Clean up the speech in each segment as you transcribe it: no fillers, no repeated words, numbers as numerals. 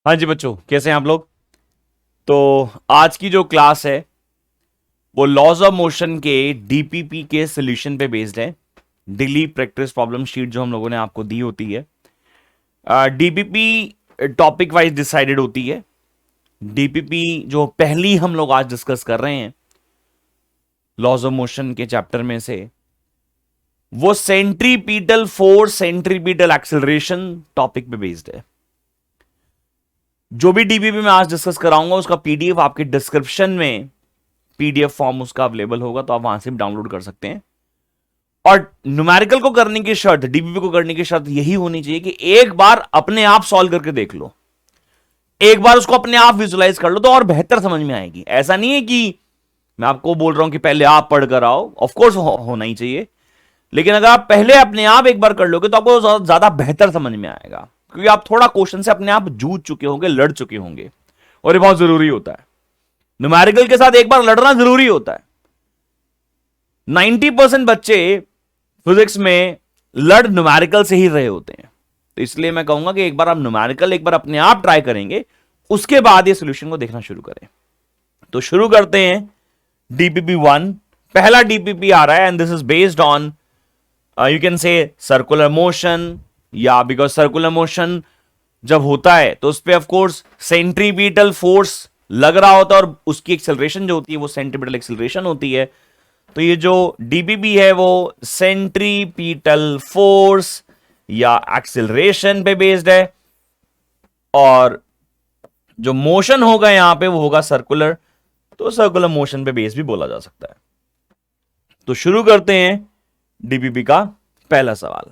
हाँ जी बच्चों, कैसे हैं आप लोग। तो आज की जो क्लास है वो लॉज ऑफ मोशन के डीपीपी के सॉल्यूशन पे बेस्ड है। डेली प्रैक्टिस प्रॉब्लम शीट जो हम लोगों ने आपको दी होती है, डीपीपी टॉपिक वाइज डिसाइडेड होती है। डीपीपी जो पहली हम लोग आज डिस्कस कर रहे हैं लॉज ऑफ मोशन के चैप्टर में से, वो centripetal force centripetal acceleration topic पे बेस्ड है। जो भी डीपीपी में आज डिस्कस कराऊंगा उसका पीडीएफ आपके डिस्क्रिप्शन में पीडीएफ फॉर्म उसका अवेलेबल होगा, तो आप वहां से भी डाउनलोड कर सकते हैं। और न्यूमेरिकल को करने की शर्त, डीपीपी को करने की शर्त यही होनी चाहिए कि एक बार अपने आप सॉल्व करके देख लो, एक बार उसको अपने आप विजुलाइज कर लो तो और बेहतर समझ में आएगी। ऐसा नहीं है कि मैं आपको बोल रहा हूं कि पहले आप पढ़कर आओ, ऑफकोर्स होना ही चाहिए, लेकिन अगर आप पहले अपने आप एक बार कर लोगे तो आपको ज्यादा बेहतर समझ में आएगा, क्योंकि आप थोड़ा क्वेश्चन से अपने आप जूझ चुके होंगे, लड़ चुके होंगे, और ये बहुत जरूरी होता है। न्यूमेरिकल के साथ एक बार लड़ना जरूरी होता है। 90% बच्चे फिजिक्स में लड़ न्यूमेरिकल से ही रहे होते हैं, तो इसलिए मैं कहूंगा कि एक बार आप न्यूमेरिकल एक बार अपने आप ट्राई करेंगे, उसके बाद ये सोल्यूशन को देखना शुरू करें। तो शुरू करते हैं डीपीपी 1। पहला डीपीपी आ रहा है and this is based on you can say circular motion, या बिकॉज सर्कुलर मोशन जब होता है तो उस पर ऑफकोर्स सेंट्रीपीटल फोर्स लग रहा होता है और उसकी एक्सेलरेशन जो होती है वो सेंट्रीपीटल एक्सेलरेशन होती है। तो ये जो डीपीपी है वो सेंट्रीपीटल फोर्स या एक्सेलरेशन पे बेस्ड है, और जो मोशन होगा यहां पे वो होगा सर्कुलर, तो सर्कुलर मोशन पे बेस्ड भी बोला जा सकता है। तो शुरू करते हैं डीपीपी का पहला सवाल।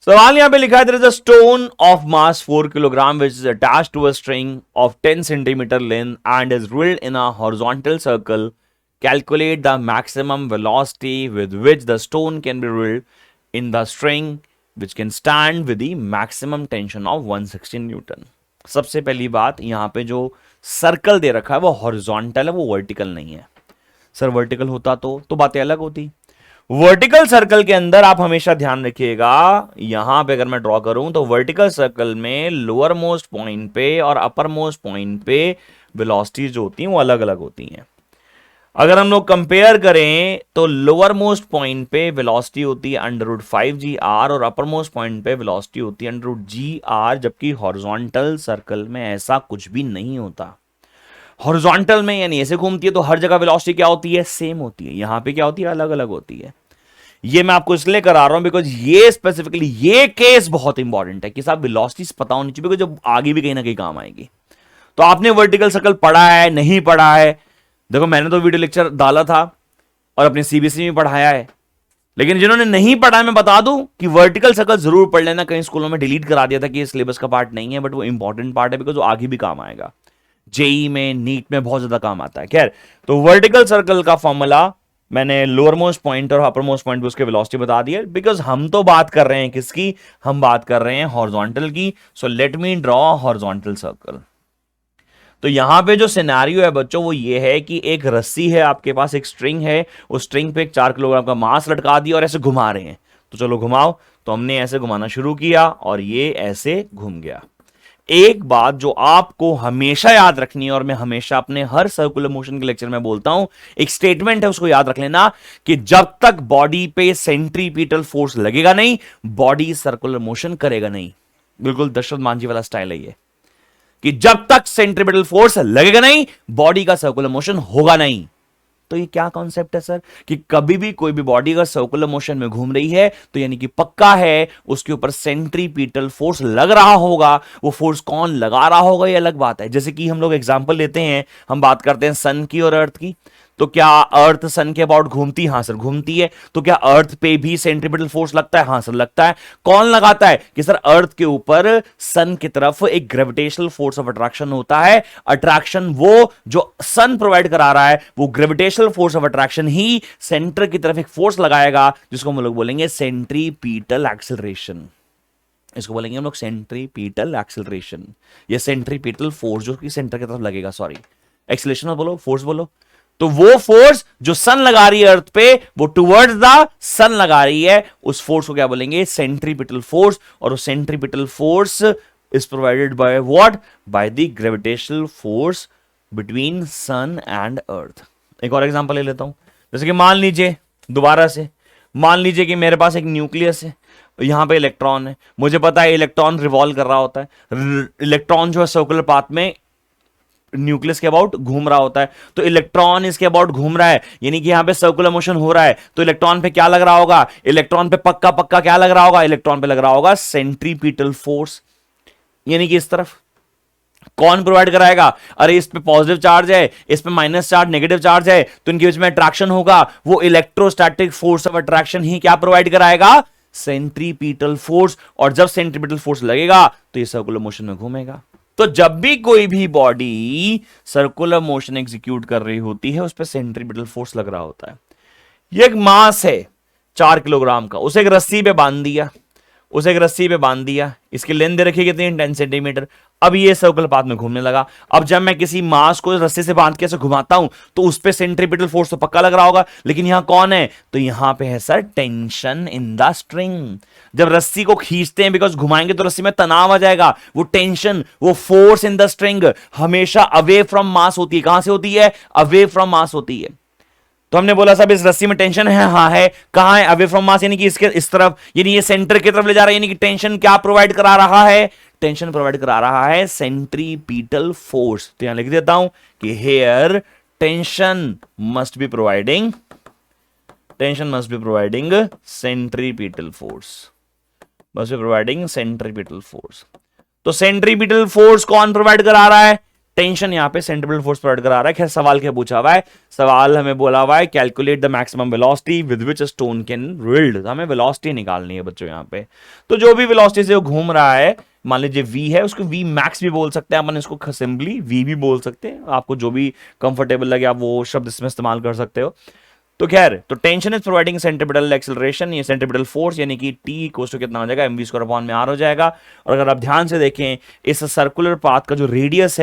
सवाल यहां पे लिखा है, there is a stone of mass 4 kilogram which is attached to a string of 10 centimetre length and is whirled in a horizontal circle. Calculate the maximum velocity with which the stone can be drilled in the string which can stand with the maximum tension of 160 Newton. सबसे पहली बात, यहां पे जो circle दे रखा है वो horizontal है, वो वर्टिकल नहीं है। सर वर्टिकल होता तो बातें अलग होती। वर्टिकल सर्कल के अंदर आप हमेशा ध्यान रखिएगा, यहां पे अगर मैं ड्रॉ करूं तो वर्टिकल सर्कल में लोअर मोस्ट पॉइंट पे और अपर मोस्ट पॉइंट पे वेलोसिटी जो होती हैं वो अलग अलग होती हैं। अगर हम लोग कंपेयर करें तो लोअर मोस्ट पॉइंट पे वेलोसिटी होती है √5 g r और अपर मोस्ट पॉइंट पे वेलोसिटी होती है √g r, जबकि हॉरिजॉन्टल सर्कल में ऐसा कुछ भी नहीं होता। हॉरिजॉन्टल में यानी ऐसे घूमती है तो हर जगह वेलोसिटी क्या होती है, सेम होती है। यहां पे क्या होती है, अलग अलग होती है। ये मैं आपको इसलिए करा रहा हूं बिकॉज ये स्पेसिफिकली ये केस बहुत इंपॉर्टेंट है कि साहब वेलोसिटी पता होनी चाहिए, बिकॉज जब आगे भी कहीं ना कहीं काम आएगी। तो आपने वर्टिकल सर्कल पढ़ा है नहीं पढ़ा है, देखो मैंने तो वीडियो लेक्चर डाला था और अपने सीबीएसई में पढ़ाया है, लेकिन जिन्होंने नहीं पढ़ा है मैं बता दूं कि वर्टिकल सर्कल जरूर पढ़ लेना। कई स्कूलों में डिलीट करा दिया था कि ये सिलेबस का पार्ट नहीं है, बट वो इंपॉर्टेंट पार्ट है बिकॉज वो आगे भी काम आएगा। जेई में, नीट में बहुत ज्यादा काम आता है। खैर, तो वर्टिकल सर्कल का फॉर्मूला मैंने लोअर मोस्ट पॉइंट और अपर मोस्ट पॉइंट पे उसके वेलोसिटी बता दी है, बिकॉज हम तो बात कर रहे हैं किसकी, हम बात कर रहे हैं हॉरिजॉन्टल की। So let me draw horizontal circle. तो यहां पे जो सिनेरियो है बच्चों वो ये है कि एक रस्सी है आपके पास, एक स्ट्रिंग है, उस स्ट्रिंग पे एक 4 किलोग्राम का मास लटका दिया और ऐसे घुमा रहे हैं। तो चलो घुमाओ, तो हमने ऐसे घुमाना शुरू किया और ये ऐसे घूम गया। एक बात जो आपको हमेशा याद रखनी है, और मैं हमेशा अपने हर सर्कुलर मोशन के लेक्चर में बोलता हूं, एक स्टेटमेंट है उसको याद रख लेना कि जब तक बॉडी पे सेंट्रीपीटल फोर्स लगेगा नहीं, बॉडी सर्कुलर मोशन करेगा नहीं। बिल्कुल दशरथ मांझी वाला स्टाइल है ये, कि जब तक सेंट्रीपिटल फोर्स लगेगा नहीं बॉडी का सर्कुलर मोशन होगा नहीं। तो ये क्या कॉन्सेप्ट है सर, कि कभी भी कोई भी बॉडी अगर सर्कुलर मोशन में घूम रही है तो यानी कि पक्का है उसके ऊपर सेंट्रीपिटल फोर्स लग रहा होगा। वो फोर्स कौन लगा रहा होगा ये अलग बात है। जैसे कि हम लोग एग्जांपल लेते हैं, हम बात करते हैं सन की और अर्थ की, तो क्या अर्थ सन के अबाउट घूमती, हां सर घूमती है। तो क्या अर्थ पे भी सेंट्रीपिटल फोर्स लगता है, हां सर लगता है। कौन लगाता है, कि सर अर्थ के ऊपर सन की तरफ एक ग्रेविटेशनल फोर्स ऑफ अट्रैक्शन होता है। अट्रैक्शन वो जो सन प्रोवाइड करा रहा है, वो gravitational force of attraction he centre की तरफ एक फोर्स लगाएगा, जिसको हम लोग बोलेंगे सेंट्रीपीटल एक्सेलरेशन। इसको बोलेंगे हम लोग सेंट्रीपीटल एक्सेलरेशन या सेंट्रीपीटल फोर्स जो कि सेंटर की तरफ लगेगा। सॉरी, एक्सेलरेशन बोलो, फोर्स बोलो। तो वो फोर्स जो सन लगा रही है अर्थ पे, वो टुवर्ड्स द सन लगा रही है, उस फोर्स को क्या बोलेंगे, सेंट्रीपिटल फोर्स। और वो centripetal force is provided by what, by the gravitational force between sun and earth. एक और एग्जांपल ले लेता हूं, जैसे कि मान लीजिए दोबारा से, मान लीजिए कि मेरे पास एक न्यूक्लियस है, यहां पे इलेक्ट्रॉन है, मुझे पता है इलेक्ट्रॉन रिवॉल्व कर रहा होता है, इलेक्ट्रॉन जो है सर्कुलर पाथ में न्यूक्लियस के अबाउट घूम रहा होता है, तो इलेक्ट्रॉन इसके अबाउट घूम रहा है, यानी कि यहां पे सर्कुलर मोशन हो रहा है, तो इलेक्ट्रॉन पे क्या लग रहा होगा, इलेक्ट्रॉन पे पक्का पक्का क्या लग रहा होगा, इलेक्ट्रॉन पे लग रहा होगा सेंट्रीपिटल फोर्स, यानी कि इस तरफ। कौन प्रोवाइड कराएगा, अरे इस पे पॉजिटिव चार्ज है, इस पे माइनस चार्ज, नेगेटिव चार्ज है, तो इनके बीच में अट्रैक्शन होगा, वो इलेक्ट्रोस्टैटिक फोर्स ऑफ अट्रैक्शन ही क्या प्रोवाइड कराएगा, सेंट्रीपिटल फोर्स। और जब सेंट्रीपिटल फोर्स लगेगा तो ये सर्कुलर मोशन में घूमेगा। तो जब भी कोई भी बॉडी सर्कुलर मोशन एग्जीक्यूट कर रही होती है, उस पर सेंट्रीपिटल फोर्स लग रहा होता है। ये एक मास है 4 किलोग्राम का, उसे एक रस्सी पे बांध दिया, उसे एक रस्सी पे बांध दिया, इसकी लेंथ दे रखी कितनी, 10 सेंटीमीटर। अब ये सर्कुलर पाथ में घूमने लगा। अब जब मैं किसी मास को रस्सी से बांध के ऐसे घुमाता हूं तो उस पे सेंट्रीपिटल फोर्स तो पक्का लग रहा होगा, लेकिन यहां कौन है, तो यहां पे है sir tension in the string. जब रस्सी को खींचते हैं, बिकॉज घुमाएंगे तो रस्सी में तनाव आ जाएगा, वो टेंशन, वो फोर्स इन द स्ट्रिंग हमेशा अवे फ्रॉम मास होती है। कहां से होती है, अवे फ्रॉम मास होती है। तो हमने बोला साहब इस रस्सी में टेंशन है, हाँ है, कहां है, अवे फ्रॉम मास, यानी कि इसके इस तरफ, यानी ये सेंटर की तरफ ले जा रहा है, यानी कि टेंशन क्या प्रोवाइड करा रहा है, टेंशन प्रोवाइड करा रहा है सेंट्रीपिटल फोर्स। तो यहां लिख देता हूं कि here tension must be providing centripetal force, must be providing centripetal force. तो सेंट्रीपिटल फोर्स कौन प्रोवाइड करा रहा है, टेंशन यहां पे सेंट्रीपिटल फोर्स प्रोवाइड करा रहा है। खैर सवाल क्या पूछा हुआ है, सवाल हमें बोला हुआ है calculate the maximum velocity with which stone can rolled. हमें वेलोसिटी निकालनी है बच्चों यहां पे। तो जो भी वेलोसिटी से वो घूम रहा है, मान लीजिए v है, उसको v मैक्स भी बोल सकते हैं अपन, इसको सिंपली v भी बोल सकते हैं, आपको जो भी कंफर्टेबल लगे आप वो शब्द इसमें इस्तेमाल कर सकते हो। तो खैर, तो tension is providing centripetal acceleration, ये सेंट्रीपिटल फोर्स, यानी कि t इक्वल टू कितना हो जाएगा, mv स्क्वायर अपॉन में r हो जाएगा। और अगर आप ध्यान से देखें, इस सर्कुलर पाथ का जो रेडियस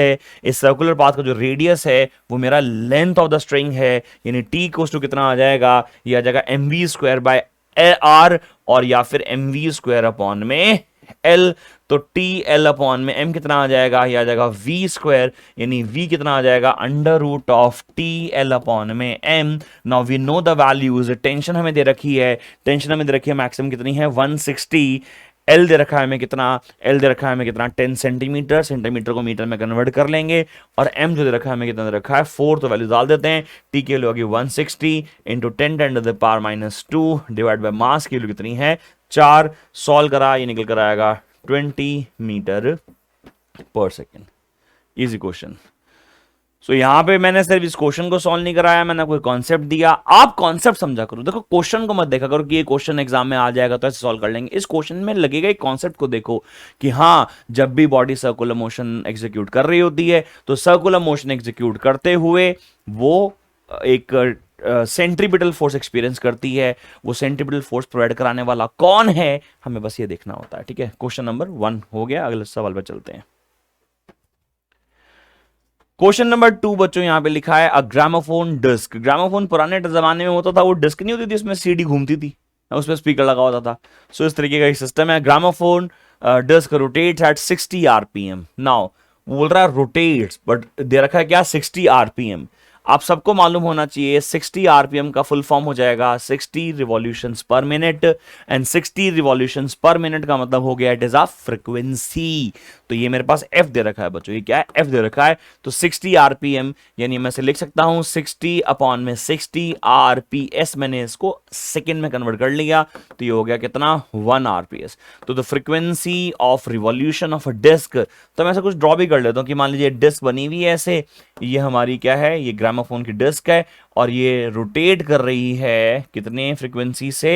है, वो मेरा लेंथ ऑफ द स्ट्रिंग है, यानी t इक्वल टू कितना आ जाएगा, ये आ जाएगा mv स्क्वायर बाय r, और या फिर mv स्क्वायर अपॉन में l। तो टी एल अपॉन में m कितना आ जाएगा, ये आ जाएगा v स्क्वायर, यानी v कितना आ जाएगा, under root of T L upon में m। Now we know the values, tension हमें दे रखी है, मैक्सिमम कितनी है 160, एल दे रखा है हमें कितना, 10 सेंटीमीटर, सेंटीमीटर को मीटर में कन्वर्ट कर लेंगे, और m जो दे रखा है हमें कितना दे रखा है 4, तो वैल्यू डाल देते हैं। t की वैल्यू होगी 160 इंटू 10⁻⁻² डिवाइड बाय मास की वैल्यू कितनी है 4, सॉल्व करा, ये निकल कर आएगा 20 मीटर पर सेकेंड। Easy question. सो यहां पे मैंने सिर्फ इस क्वेश्चन को सॉल्व नहीं कराया, मैंने कोई कॉन्सेप्ट दिया, आप कॉन्सेप्ट समझा करो। देखो क्वेश्चन को मत देखा करो कि ये क्वेश्चन एग्जाम में आ जाएगा तो ऐसे सॉल्व कर लेंगे। इस क्वेश्चन में लगेगा एक कॉन्सेप्ट को देखो कि हाँ, जब भी बॉडी सर्कुलर मोशन एग्जीक्यूट कर रही होती है, तो सर्कुलर मोशन एग्जीक्यूट करते हुए वो एक सेंट्रीपिटल फोर्स एक्सपीरियंस करती है। वो सेंट्रीपिटल फोर्स प्रोवाइड कराने वाला कौन है, हमें बस ये देखना होता है। ठीक है, क्वेश्चन नंबर 1 हो गया। अगले सवाल पर चलते हैं। क्वेश्चन नंबर 2 बच्चों यहां पे लिखा है अ ग्रामोफोन डिस्क। ग्रामोफोन पुराने जमाने में होता था, वो डिस्क नहीं होती थी, उसमें सीडी घूमती थी, उसमें स्पीकर लगा होता था। सो इस तरीके का एक सिस्टम है। Gramophone disc rotates at 60 RPM. Now बोल रहा है रोटेट्स, बट दे रखा है क्या 60 आरपीएम। आप सबको मालूम होना चाहिए 60 आरपीएम का फुल फॉर्म हो जाएगा 60 रिवॉल्यूशंस पर मिनट, एंड 60 रिवॉल्यूशंस पर मिनट का मतलब हो गया इट इज अ फ्रीक्वेंसी। तो ये मेरे पास एफ दे रखा है बच्चों, ये क्या है, एफ दे रखा है। तो 60 आरपीएम यानी मैं से लिख सकता हूं 60 अपॉन में 60 आरपीएस, मैंने इसको सेकंड में कन्वर्ट कर लिया, तो ये हो गया कितना 1 आरपीएस। तो the frequency of revolution of a disc, तो मैं ऐसा कुछ ड्रॉ भी कर लेता हूं कि मान लीजिए डिस्क बनी हुई है ऐसे, ये हमारी क्या है, ये ग्रामोफोन की डिस्क है, और ये रोटेट कर रही है कितने फ्रीक्वेंसी से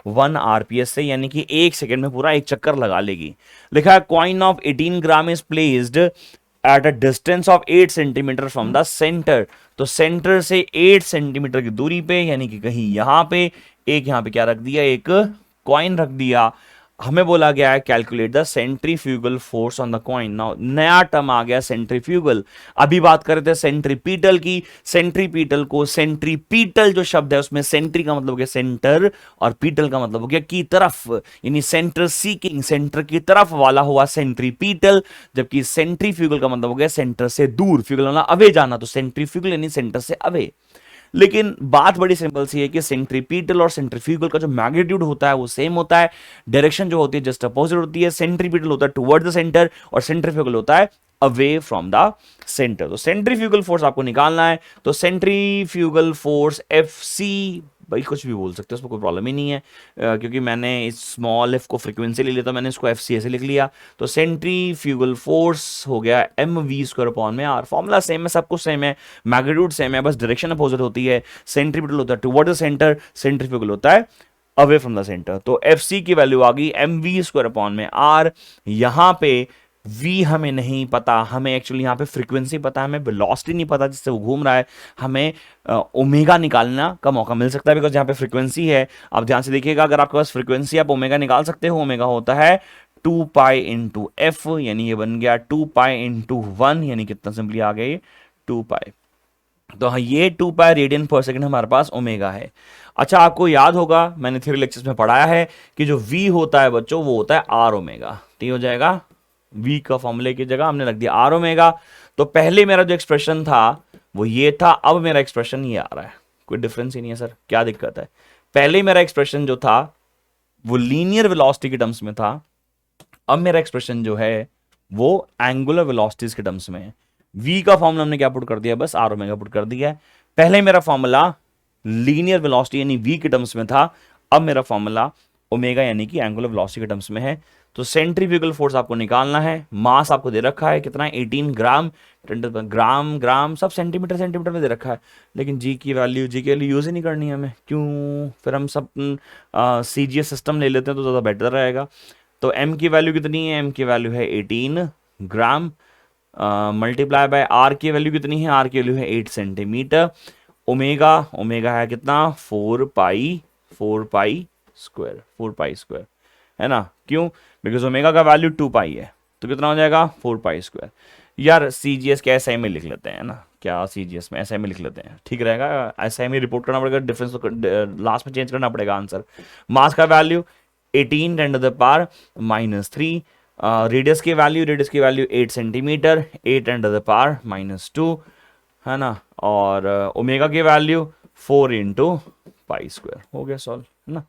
1 आरपीएस से, यानी कि 1 सेकंड में पूरा एक चक्कर लगा लेगी। लिखा है coin of 18 gram is placed at a distance of 8 centimetre from the centre. तो सेंटर से 8 सेंटीमीटर की दूरी पे, यानी कि कहीं यहां पे एक, यहां पे क्या रख दिया, एक कॉइन रख दिया। हमें बोला गया है calculate the centrifugal force on the coin. Now नया टर्म आ गया सेंट्रीफ्यूगल। अभी बात कर रहे थे सेंट्रीपीटल की। सेंट्रीपीटल को, सेंट्रीपीटल जो शब्द है उसमें सेंट्री का मतलब हो गया सेंटर और पीटल का मतलब हो गया की तरफ, यानी सेंटर सीकिंग, सेंटर की तरफ वाला हुआ सेंट्रीपीटल, जबकि सेंट्रीफ्यूगल का मतलब हो गया सेंटर से दूर, फ्यूगल वाला अवे जाना, तो सेंट्रीफ्यूगल यानी सेंटर से अवे। लेकिन बात बड़ी सिंपल सी है कि सेंट्रीपीटल और सेंट्रीफ्यूगल का जो मैग्नीट्यूड होता है वो सेम होता है, डायरेक्शन जो होती है जस्ट अपोजिट होती है। सेंट्रीपीटल होता है टुवर्ड द सेंटर और सेंट्रीफ्यूगल होता है अवे फ्रॉम द सेंटर। तो सेंट्रीफ्यूगल फोर्स आपको निकालना है, तो सेंट्रीफ्यूगल फोर्स एफ सी, भाई कुछ भी बोल सकते हो, उसमें कोई प्रॉब्लम ही नहीं है, क्योंकि मैंने इस स्मॉल एफ को फ्रीक्वेंसी ले लिया तो मैंने इसको एफ सी ऐसे लिख लिया। तो सेंट्रीफ्यूगल फोर्स हो गया एम वी स्क्वायर अपॉन में आर। फॉर्मूला सेम है, सब कुछ सेम है, मैग्नीट्यूड सेम है, बस डायरेक्शन अपोजिट होती है। सेंट्रीपिटल होता है टुवर्ड द सेंटर, सेंट्रीफ्यूगल होता है अवे फ्रॉम द सेंटर। तो एफ सी की वैल्यू आ गई एम वी स्क्वायर अपॉन में आर। यहां पे v हमें नहीं पता, हमें एक्चुअली यहाँ पे फ्रीक्वेंसी पता है, हमें वेलोसिटी नहीं पता जिससे वो घूम रहा है। हमें ओमेगा निकालना का मौका मिल सकता है, बिकॉज यहाँ पे फ्रीक्वेंसी है। आप ध्यान से देखिएगा, अगर आपके पास फ्रीक्वेंसी आप ओमेगा निकाल सकते हो। ओमेगा होता है 2 पाई इंटू एफ, यानी ये बन गया 2 पाई इंटू 1, यानी कितना सिंपली आ गया ये 2 पाई। तो हाँ, ये 2 पाई रेडियन पर सेकंड हमारे पास ओमेगा है। अच्छा, आपको याद होगा मैंने थ्योरी लेक्चर्स में पढ़ाया है कि जो v होता है बच्चों वो होता है आर ओमेगा। ठीक हो जाएगा, v का फॉर्मूले की जगह हमने रख दिया आर ओमेगा। तो पहले मेरा जो एक्सप्रेशन था वो ये था, अब मेरा एक्सप्रेशन ये आ रहा है। कोई डिफरेंस ही नहीं है सर, क्या दिक्कत है? पहले मेरा एक्सप्रेशन जो था वो लीनियर वेलोसिटी के टर्म्स में था, अब मेरा एक्सप्रेशन जो है वो एंगुलर वेलोसिटीज के टर्म्स में है। v का फॉर्मूला हमने क्या पुट कर दिया, बस आर ओमेगा पुट कर दिया है। पहले मेरा फॉर्मूला लीनियर वेलोसिटी यानी v के टर्म्स में था, अब मेरा फॉर्मूला ओमेगा यानी कि एंगुलर वेलोसिटी के टर्म्स में है। तो सेंट्रीफ्यूगल फोर्स आपको निकालना है, मास आपको दे रखा है कितना है 18 ग्राम, ग्राम ग्राम सब सेंटीमीटर सेंटीमीटर में दे रखा है, लेकिन जी की वैल्यू यूज ही नहीं करनी है हमें, क्यों? फिर हम सब CGS सिस्टम ले लेते हैं तो ज़्यादा बेटर रहेगा। तो m की वैल्यू कितनी है? m की वैल्यू है 18 ग्राम, मल्टीप्लाई बाय r की वैल्यू कितनी है? r की वैल्यू है 8 सेंटीमीटर। ओमेगा, ओमेगा है कितना 4 पाई स्क्वायर, 4 पाई स्क्वायर है ना, क्यों? बिकॉज ओमेगा का वैल्यू 2 पाई है, तो कितना हो जाएगा 4 पाई स्क्वायर। यार CGS के SI में लिख लेते हैं ना, क्या CGS में SI में लिख लेते हैं, ठीक रहेगा। SI में रिपोर्ट करना पड़ेगा, डिफरेंस तो लास्ट में चेंज करना पड़ेगा आंसर। मास का वैल्यू 18 × 10⁻³ रेडियस की वैल्यू 8 सेंटीमीटर, 8 × 10⁻², है ना, और ओमेगा की वैल्यू 4 × पाई स्क्वायर। हो गया सॉल्व, है ना।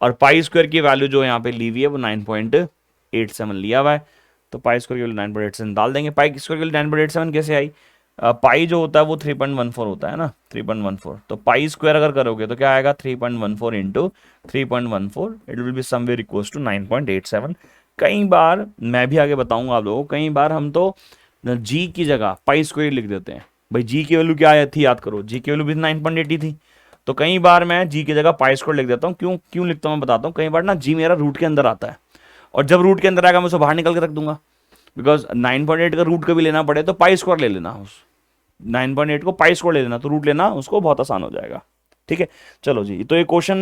और पाई स्क्वायर की वैल्यू जो यहाँ पे ली हुई है वो 9.87 लिया हुआ है, तो पाई स्क्वायर की वैल्यू 9.87 डाल देंगे। पाई स्क्वायर की वैल्यू 9.87 कैसे आई? पाई जो होता है वो 3.14 होता है ना, 3.14। तो पाई स्क्वायर अगर करोगे तो क्या आएगा 3.14 into 3.14, it will be somewhere equals to 9.87। कई बार मैं भी आगे बताऊंगा आप लोगों को, कई बार हम तो जी की जगह पाई स्क्वायर लिख देते हैं। भाई जी की वैल्यू क्या थी याद करो, जी की वैल्यू भी 9.80 थी, तो कई बार मैं जी की जगह पाई स्क्वायर लिख देता हूँ। क्यों क्यों लिखता हूँ मैं बताता हूँ। कई बार ना जी मेरा रूट के अंदर आता है, और जब रूट के अंदर आएगा मैं उसे बाहर निकल के रख दूंगा, बिकॉज 9.8 का रूट कभी लेना पड़े तो पाई स्क्वायर ले लेना, उस 9.8 को पाई स्क्वायर ले लेना, तो रूट लेना उसको बहुत आसान हो जाएगा। ठीक है, चलो जी, तो ये क्वेश्चन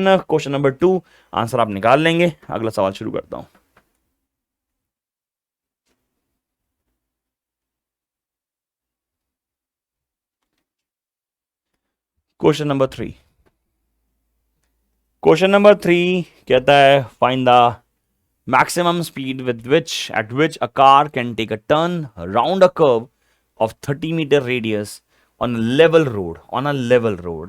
नंबर 2 आंसर आप निकाल लेंगे। अगला सवाल शुरू करता हूं। क्वेश्चन नंबर 3 कहता है find the maximum speed at which a car can take a turn around a curve of 30-meter radius on a level road.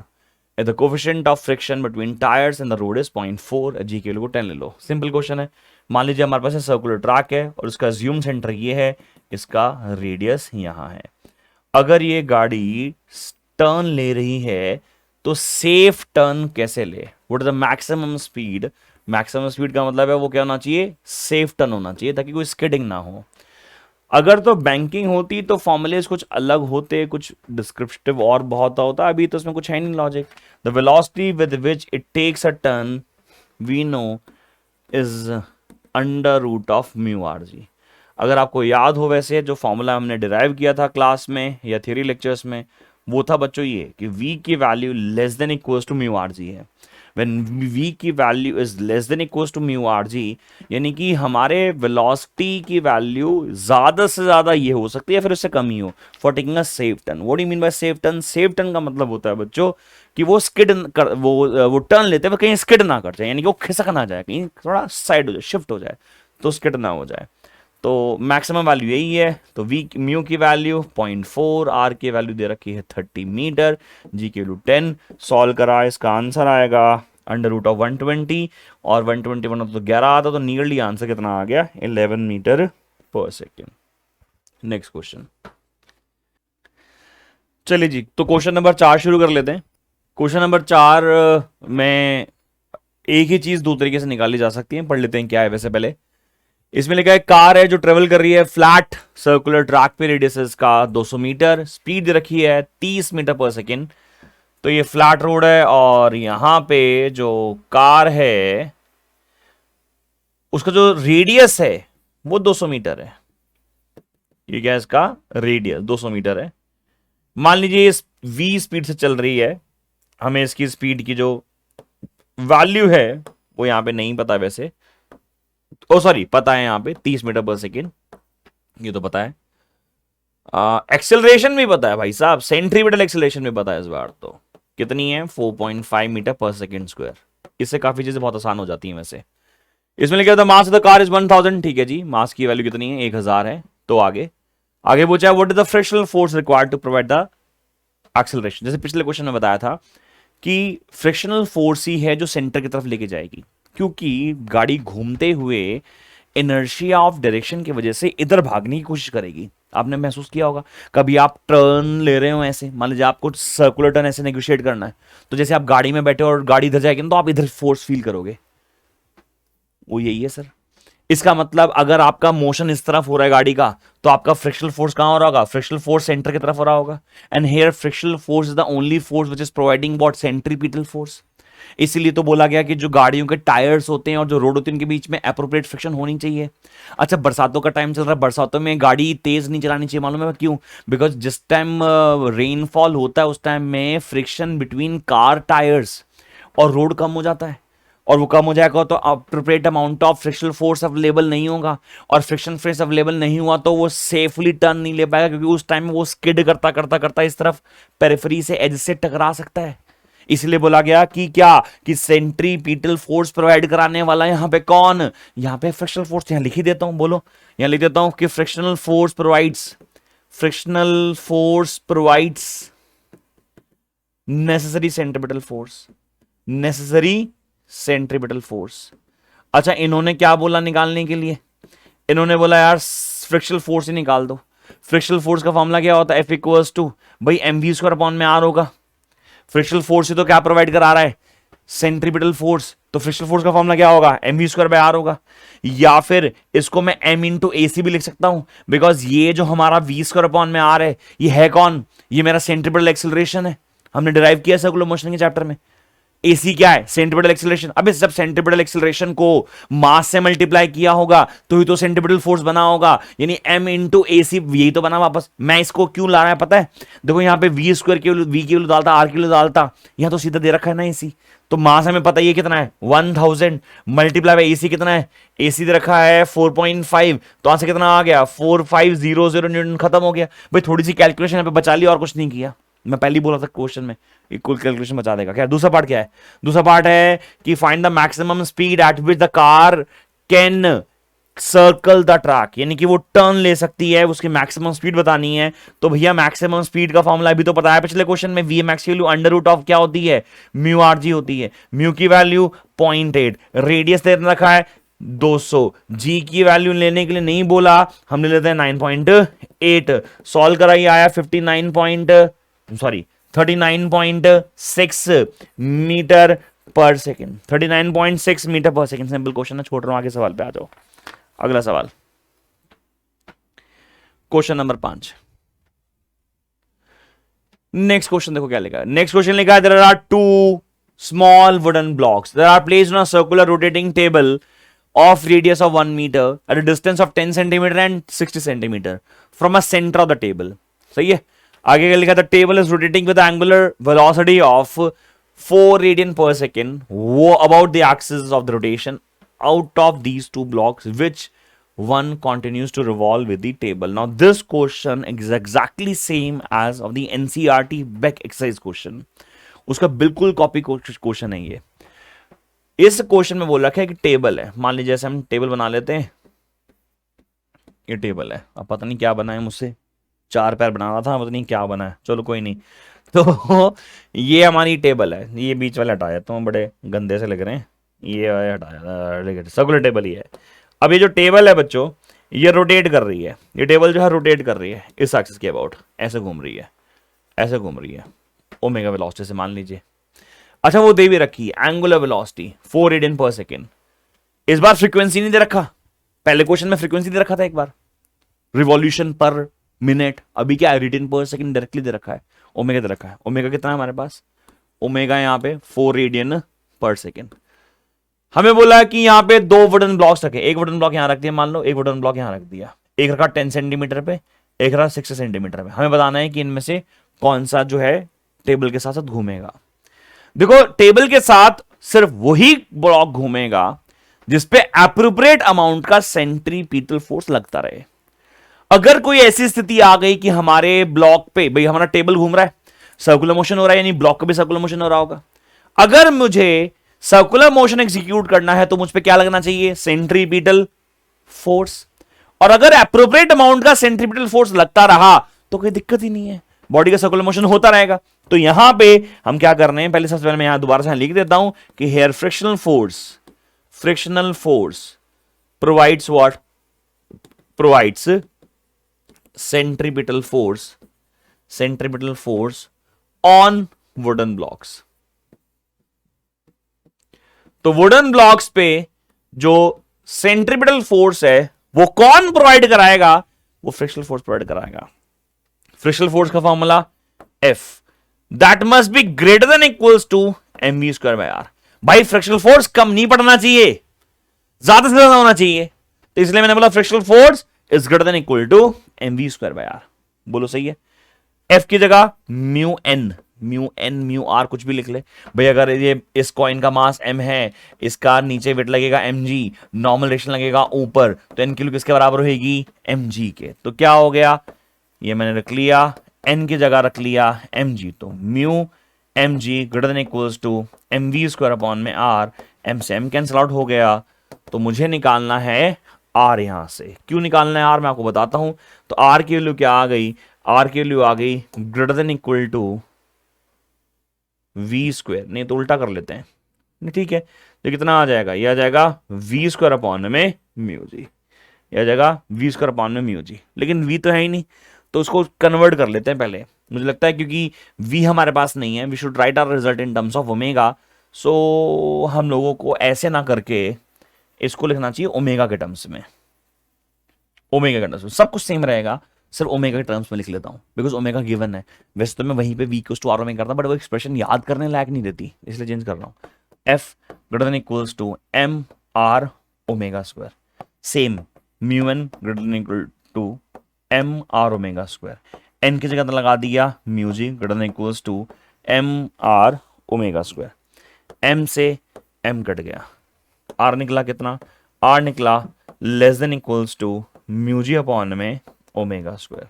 If the coefficient of friction between tires and the road is 0.4, g के को 10 ले लो। Simple question है। मान लीजिए हमारे पास circular track है और उसका ज्यूम सेंटर ये है, इसका रेडियस यहां है। अगर ये गाड़ी टर्न ले रही है तो सेफ टर्न कैसे ले? What is the maximum speed? Maximum speed का मतलब है वो क्या होना चाहिए, सेफ टर्न होना चाहिए, ताकि कोई स्किडिंग ना हो। अगर तो बैंकिंग होती तो फॉर्मुलेज कुछ अलग होते, कुछ डिस्क्रिप्टिव और बहुत होता, अभी तो उसमें कुछ है नहीं logic. The velocity with which it takes a turn we know is under root of mu are g. अगर आपको याद हो, वैसे जो फॉर्मूला हमने डिराइव किया था क्लास में या थ्योरी लेक्चर्स में, वो था बच्चों ये कि v की value less than equals to mu are g है। व्हेन v की value is less than equals to mu are g, यानी कि हमारे वेलोसिटी की वैल्यू ज्यादा से ज्यादा ये हो सकती है, फिर उससे कम ही हो, for taking a safe turn. What do you mean by safe turn? Safe turn का मतलब होता है बच्चों कि वो स्किड कर, वो टर्न लेते हुए कहीं स्किड ना कर जाए, यानी कि वो खिसक ना जाए, कहीं थोड़ा साइड हो जाए, शिफ्ट हो जाए, तो स्किड ना हो जाए। तो मैक्सिमम वैल्यू यही है। तो वी म्यू की वैल्यू 0.4, आर की वैल्यू दे रखी है 30 मीटर, जी की वैल्यू 10। सॉल्व करा, इसका आंसर आएगा अंडर रूट ऑफ 120, और 121 तो 11 आता, तो नियरली आंसर कितना आ गया? 11 मीटर पर सेकेंड। नेक्स्ट क्वेश्चन, चलिए जी, तो क्वेश्चन नंबर 4 शुरू कर लेते हैं। क्वेश्चन नंबर 4 में एक ही चीज दो तरीके से निकाली जा सकती है, पढ़ लेते हैं क्या है वैसे पहले। इसमें लिखा है कार है जो ट्रेवल कर रही है फ्लैट सर्कुलर ट्रैक पे, रेडियस इसका 200 मीटर, स्पीड रखी है 30 मीटर पर सेकेंड। तो ये फ्लैट रोड है और यहां पे जो कार है उसका जो रेडियस है वो 200 मीटर है। ये क्या है? इसका रेडियस 200 मीटर है। मान लीजिए इस v स्पीड से चल रही है, हमें इसकी स्पीड की जो वैल्यू है वो यहां पे नहीं पता वैसे, ओ सॉरी पता है यहां पे 30 मीटर पर सेकेंड, ये तो पता है। एक्सेलरेशन भी पता है भाई साहब, सेंट्रीपिटल एक्सेलरेशन भी पता है इस बार। तो कितनी है? 4.5 मीटर पर सेकेंड स्क्वायर। इससे काफी चीजें बहुत आसान हो जाती हैं वैसे। इसमें लिखा था mass of the car is 1000, ठीक है जी, मास की वैल्यू कितनी है? 1000 है। तो आगे पूछा है what is the frictional force required to provide the acceleration. जैसे पिछले क्वेश्चन में बताया था कि फ्रिक्शनल फोर्स ही है जो सेंटर की तरफ लेके जाएगी, क्योंकि गाड़ी घूमते हुए इनर्शिया ऑफ डायरेक्शन की वजह से इधर भागने की कोशिश करेगी। आपने महसूस किया होगा, कभी आप टर्न ले रहे हो ऐसे, मान लीजिए आपको सर्कुलर टर्न ऐसे नेगोशिएट करना है, तो जैसे आप गाड़ी में बैठे और गाड़ी इधर जाएगी तो आप इधर फोर्स फील करोगे, वो यही है सर। इसका मतलब अगर आपका मोशन इस तरफ हो रहा है गाड़ी का, तो आपका फ्रिक्शनल फोर्स कहां हो रहा होगा? फ्रिक्शनल फोर्स सेंटर की तरफ हो रहा होगा। And here frictional force is the only force which is providing what? Centripetal force. इसीलिए तो बोला गया कि जो गाड़ियों के टायर्स होते हैं और जो रोड होती है उनके बीच में एप्रोप्रिएट फ्रिक्शन होनी चाहिए। अच्छा, बरसातों का टाइम चल रहा है, बरसातों में गाड़ी तेज नहीं चलानी चाहिए, मालूम है क्यों? बिकॉज जिस टाइम रेनफॉल होता है उस टाइम में फ्रिक्शन बिटवीन कार टायर्स और रोड कम हो जाता है, और वो कम हो जाएगा तो appropriate amount of frictional force available नहीं होगा, और फ्रिक्शन फोर्स अवेलेबल नहीं हुआ तो वो सेफली टर्न नहीं ले पाएगा, क्योंकि उस टाइम में वो स्किड करता करता करता इस तरफ पेरिफेरी से एज से टकरा सकता है। इसलिए बोला गया कि क्या कि सेंट्रीपिटल फोर्स प्रोवाइड कराने वाला यहां पे कौन? यहां पे फ्रिक्शनल फोर्स। यहां लिख ही देता हूं, बोलो, यहां लिख देता हूं कि frictional force provides necessary centripetal force. अच्छा, इन्होंने क्या बोला निकालने के लिए? इन्होंने बोला यार फ्रिक्शनल फोर्स ही निकाल दो। फ्रिक्शनल फोर्स का फॉर्मूला क्या होता है? F इक्वल्स टू भाई mv² अपॉन में r होगा। फ्रिक्शनल फोर्स ही तो क्या प्रोवाइड करा रहा है? Centripetal force. तो फ्रिक्शनल फोर्स का फॉर्मूला क्या होगा? mv²/r होगा। या फिर इसको मैं m इंटू AC भी लिख सकता हूं, बिकॉज ये जो हमारा v² अपॉन में r है, ये है कौन? ये मेरा सेंट्रीपिटल एक्सेलरेशन है, हमने डिराइव किया सर्कुलर मोशन के चैप्टर में। AC क्या है? Centripetal acceleration. अब जब सेंट्रीपिटल एक्सेलरेशन को मास से मल्टीप्लाई किया होगा तो ही तो सेंट्रीपिटल फोर्स बना होगा, यानी m इंटू AC, यही तो बना वापस। मैं इसको क्यों ला रहा है पता है? देखो यहाँ पे v² की वैल्यू, v की वैल्यू डालता, r की वैल्यू डालता, यहाँ तो सीधा दे रखा है ना AC, तो मास हमें पता है ये कितना है 1000, मल्टीप्लाई बाय AC कितना है? AC दे रखा है 4.5, तो यहां से कितना आ गया? 4500 न्यूटन। खत्म हो गया भाई, थोड़ी सी कैलकुलेशन यहाँ पे बचा ली और कुछ नहीं किया। मैं पहले ही बोला था क्वेश्चन में कुल कैलकुलेशन बचा देगा। क्या दूसरा पार्ट क्या है? दूसरा पार्ट है कि find the maximum speed at which the car can circle the track, यानी कि वो टर्न ले सकती है, उसकी मैक्सिमम स्पीड बतानी है। तो भैया मैक्सिमम स्पीड का फॉर्मूला अभी तो पता है पिछले क्वेश्चन में, Vmax की वैल्यू अंडर रूट ऑफ क्या होती है? म्यू आर जी होती है। म्यू की वैल्यू 0.8, रेडियस दे रखा है 200, जी की वैल्यू लेने के लिए नहीं बोला, हमने लेते हैं 9.8। सॉल्व कराइए, आया 39.6 मीटर पर सेकेंड। 39.6 मीटर पर सेकेंड। सिंपल क्वेश्चन है, छोड़ रहा हूं, आगे सवाल पे आ जाओ। अगला सवाल, क्वेश्चन नंबर 5। नेक्स्ट क्वेश्चन देखो क्या लिखा है। नेक्स्ट क्वेश्चन लिखा है there are two small wooden blocks that are placed on a circular rotating table of radius of 1 meter at a distance of 10 centimeter and 60 centimeter from a center of the table। सही है। आगे क्या लिखा था? Table is rotating with angular velocity of 4 radian पर second, वो about the axis of the rotation out of these two blocks, which one continues to revolve with the table. Now this question is exactly same as of the NCERT Beck exercise question. उसका बिल्कुल copy question है ये। इस question में बोल रखा है कि टेबल है, मान लीजिए जैसे हम टेबल बना लेते हैं, ये टेबल है, अब पता नहीं क्या बना है, मुझसे 4 पैर बनाना था, पता नहीं क्या बना है, चलो कोई नहीं। तो ये हमारी टेबल है, ये बीच वाले हटाया तो बड़े गंदे से लग रहे हैं, ये हटाया, सर्कुलर टेबल ही है। अब ये जो टेबल है बच्चों, ये रोटेट कर रही है, ये टेबल जो है रोटेट कर रही है इस एक्सिस के अबाउट, ऐसे घूम रही है, ऐसे घूम रही है ओमेगा वेलोसिटी से, मान लीजिए। अच्छा वो दे भी रखी है एंगुलर वेलोसिटी 4 रेडियन पर सेकेंड। इस बार फ्रीक्वेंसी नहीं दे रखा, पहले क्वेश्चन में फ्रीक्वेंसी दे रखा था एक बार, रिवॉल्यूशन पर मिनट, अभी क्या है रेडियन पर सेकेंड डायरेक्टली दे रखा है, ओमेगा दे रखा है। ओमेगा कितना है हमारे पास, ओमेगा यहाँ पे 4 रेडियन पर सेकेंड। हमें बोला कि यहाँ पे 2 वुडन ब्लॉक्स रखे, एक वुडन ब्लॉक यहाँ रख दिया, मान लो एक वुडन ब्लॉक यहाँ रख दिया, एक रखा 10 सेंटीमीटर पे, एक रखा 6 सेंटीमीटर पे। हमें बताना है कि इनमें से कौन सा जो है टेबल के साथ साथ घूमेगा। देखो टेबल के साथ सिर्फ वही ब्लॉक घूमेगा जिसपे एप्रोप्रिएट अमाउंट का सेंट्रीपिटल फोर्स लगता रहे। अगर कोई ऐसी स्थिति आ गई कि हमारे ब्लॉक पे, भाई हमारा टेबल घूम रहा है, सर्कुलर मोशन हो रहा है, यानी ब्लॉक का भी सर्कुलर मोशन हो रहा होगा, अगर मुझे सर्कुलर मोशन एग्जीक्यूट करना है तो मुझ पे क्या लगना चाहिए, सेंट्रीपिटल फोर्स। और अगर एप्रोप्रिएट अमाउंट का सेंट्रीपिटल फोर्स लगता रहा तो कोई दिक्कत ही नहीं है, बॉडी का सर्कुलर मोशन होता रहेगा। तो यहां पे हम क्या कर रहे हैं, पहले सबसे पहले मैं यहां दोबारा से लिख देता हूं कि here frictional force provides what, provides centripetal force on wooden blocks. तो वुडन ब्लॉक्स पे जो सेंट्रीपिटल फोर्स है वो कौन प्रोवाइड कराएगा, वो फ्रिक्शनल फोर्स प्रोवाइड कराएगा। फ्रिक्शनल फोर्स का formula F that must be greater than equals to mv square by r. भाई फ्रिक्शनल फोर्स कम नहीं पड़ना चाहिए, ज्यादा से ज्यादा होना चाहिए, तो इसलिए मैंने बोला frictional force is greater than equal to mv square by are. बोलो सही है। F की जगह म्यू एन म्यू आर कुछ भी लिख ले भाई। अगर ये इस कॉइन का मास m है, इसका नीचे वेट लगेगा mg, नॉर्मल रेशन लगेगा ऊपर, तो n किलो किसके बराबर होगी, mg के। तो क्या हो गया, ये मैंने रख लिया, n की जगह रख लिया mg, तो mu mg greater than equals to mv square upon में r, m से m कैंसिल आउट हो गया। तो मुझे निकालना है r, यहां से क्यों निकालना है r मैं आपको बताता हूं। तो r की वैल्यू क्या आ गई, r की वैल्यू आ गई greater than equal to v square, नहीं तो उल्टा कर लेते हैं, ठीक है। तो कितना आ जाएगा, ये आ जाएगा v स्क्वायर अपॉन में म्यू जी, ये आ जाएगा v स्क्वायर अपॉन में म्यू जी, लेकिन v तो है ही नहीं, तो उसको कन्वर्ट कर लेते हैं पहले। मुझे लगता है क्योंकि v हमारे पास नहीं है, we should write our result in terms of omega, so हम लोगों को ऐसे ना करके इसको लिखना चाहिए ओमेगा के टर्म्स में, ओमेगा के टर्म्स में सब कुछ सेम रहेगा, सिर्फ ओमेगा के टर्म्स में लिख लेता हूं बिकॉज ओमेगा गिवन है। वैसे तो मैं वहीं पे v equals to r omega करता, बट वो एक्सप्रेशन याद करने लायक नहीं देती, इसलिए चेंज कर रहा हूं। f greater than equals to m r omega square, same mu n greater than equal to m r omega square, n की जगह लगा दिया mu g greater than equals to m r omega square, m से m cut गया, r निकला कितना, r निकला less than equals to mu g upon में omega square,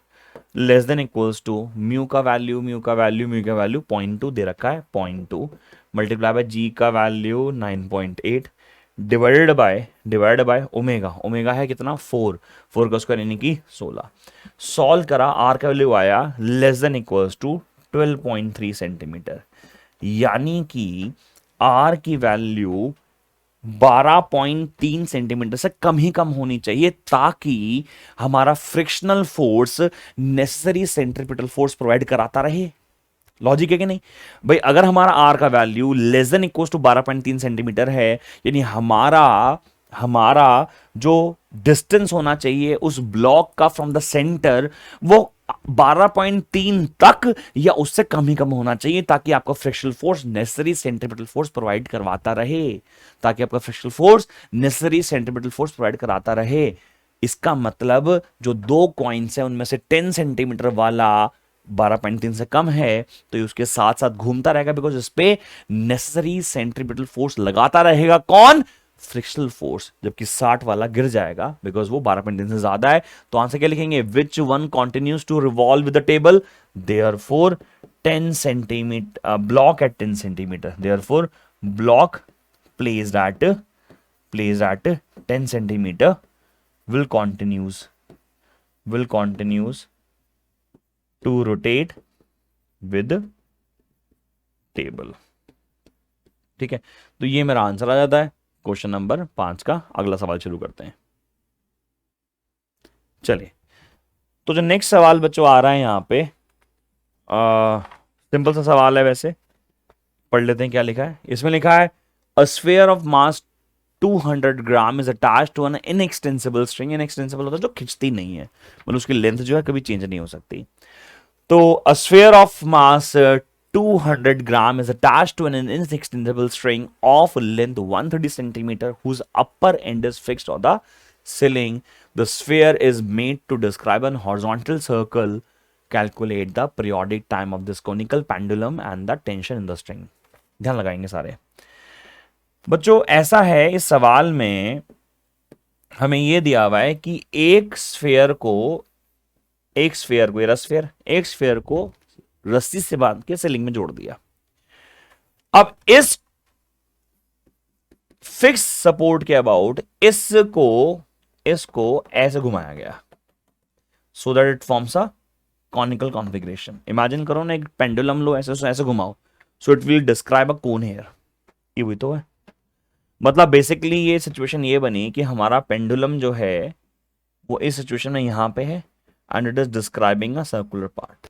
less than equals to mu का वैल्यू 0.2 दे रखा है 0.2 मल्टीप्लाई बाय जी का वैल्यू 9.8 डिवाइडेड बाय ओमेगा है कितना 4 का स्क्वायर यानी कि 16। सॉल्व करा, आर का वैल्यू आया less than equals to 12.3 centimetre, यानी कि आर की वैल्यू 12.3 सेंटीमीटर से कम ही कम होनी चाहिए ताकि हमारा frictional force necessary centripetal force provide कराता रहे। लॉजिक है कि नहीं भाई। अगर हमारा आर का value less than equal to 12.3 centimetre है, यानी हमारा जो डिस्टेंस होना चाहिए उस ब्लॉक का फ्रॉम द सेंटर वो 12.3 तक या उससे कम ही कम होना चाहिए ताकि आपका frictional force necessary centripetal force provide करवाता रहे, ताकि आपका frictional force necessary centripetal force provide कराता रहे। इसका मतलब जो 2 कॉइन्स है उनमें से 10 सेंटीमीटर वाला 12.3 से कम है तो ये उसके साथ साथ घूमता रहेगा, बिकॉज इस पे नेसेसरी सेंट्रीपिटल फोर्स लगाता रहेगा। कौन? Frictional force. जबकि 60 वाला गिर जाएगा बिकॉज वो 12.3 से ज्यादा है। तो आंसर क्या लिखेंगे? Which one continues to revolve with the table, therefore 10 centimetre block at 10 centimetre, therefore block placed at 10 centimeter will continues to rotate with table। ठीक है, तो ये मेरा आंसर आ जाता है क्वेश्चन नंबर 5 का। अगला सवाल शुरू करते हैं। चलिए, तो जो नेक्स्ट सवाल बच्चों आ रहा है यहां पे, सिंपल सा सवाल है, वैसे पढ़ लेते हैं क्या लिखा है। इसमें लिखा है A sphere of mass 200 gram is attached to an inextensible string। inextensible होता है जो खिंचती नहीं है, मतलब उसकी लेंथ जो है कभी चेंज नहीं हो सकती। तो a sphere of mass 200 gram is attached to an inextensible string of length 130 centimeter whose upper end is fixed on the ceiling। The sphere is made to describe an horizontal circle। Calculate the periodic time of this conical pendulum and the tension in the string। ध्यान लगाएंगे सारे बच्चों। ऐसा है, इस सवाल में हमें यह दिया हुआ है कि एक स्फीयर को रस्सी से बांध के सीलिंग में जोड़ दिया। अब इस फिक्स सपोर्ट के अबाउट इसको ऐसे घुमाया गया, so that it forms a conical configuration. Imagine करो ना, एक पेंडुलम लो, ऐसे घुमाओ, so it will describe a cone here. ये हुई तो है, मतलब बेसिकली ये सिचुएशन ये बनी कि हमारा पेंडुलम जो है वो इस सिचुएशन में यहां पे है and it is describing a circular part,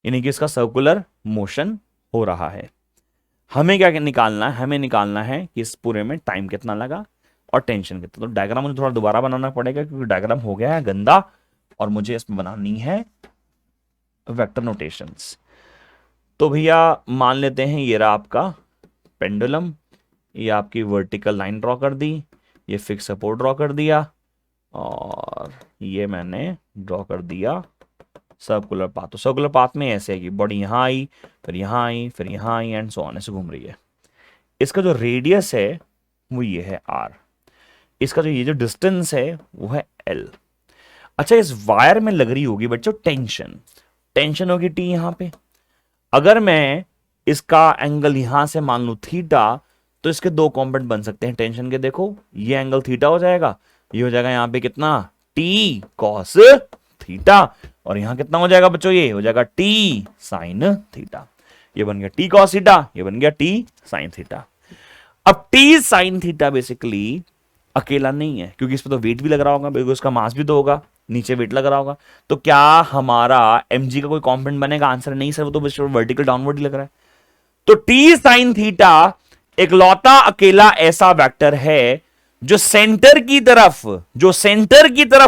यानी कि इसका सर्कुलर मोशन हो रहा है। हमें क्या निकालना है? हमें निकालना है कि इस पूरे में टाइम कितना लगा और टेंशन कितना। तो डायग्राम मुझे थोड़ा दोबारा बनाना पड़ेगा क्योंकि डायग्राम हो गया है गंदा और मुझे इसमें बनानी है वेक्टर नोटेशंस। तो भैया मान लेते हैं ये रहा आपका पेंडुलम, ये आपकी वर्टिकल लाइन ड्रॉ कर दी, ये फिक्स सपोर्ट ड्रॉ कर दिया और ये मैंने ड्रॉ कर दिया सर्कुलर पाथ। तो सर्कुलर पाथ में ऐसे है कि बॉडी यहां आई, फिर यहां आई, फिर यहां आई एंड सो ऑन, ऐसे घूम रही है। इसका जो रेडियस है वो ये है r, इसका जो ये जो डिस्टेंस है वो है l। अच्छा, इस वायर में लग रही होगी बच्चों टेंशन होगी t यहां पे। अगर मैं इसका एंगल यहां से मान लू थीटा, तो इसके दो कॉम्पोनेंट बन सकते हैं टेंशन के। देखो, ये एंगल थीटा हो जाएगा, ये हो जाएगा यहां पे कितना टी कॉस थीटा, और यहां कितना हो जाएगा बच्चों? ये हो जाएगा टी साइन थीटा। ये बन गया टी कॉस थीटा, ये बन गया टी साइन थीटा। अब टी साइन थीटा बेसिकली अकेला नहीं है क्योंकि इस पर तो वेट भी लग रहा होगा, बिल्कुल उसका मास भी तो होगा, नीचे वेट लग रहा होगा। तो क्या हमारा mg का कोई कॉम्पोनेंट बनेगा? आंसर नहीं सर, वो तो वर्टिकल डाउनवर्ड ही लग रहा है। तो टी साइन थीटा इकलौता अकेला ऐसा वेक्टर है जो सेंटर की तरफ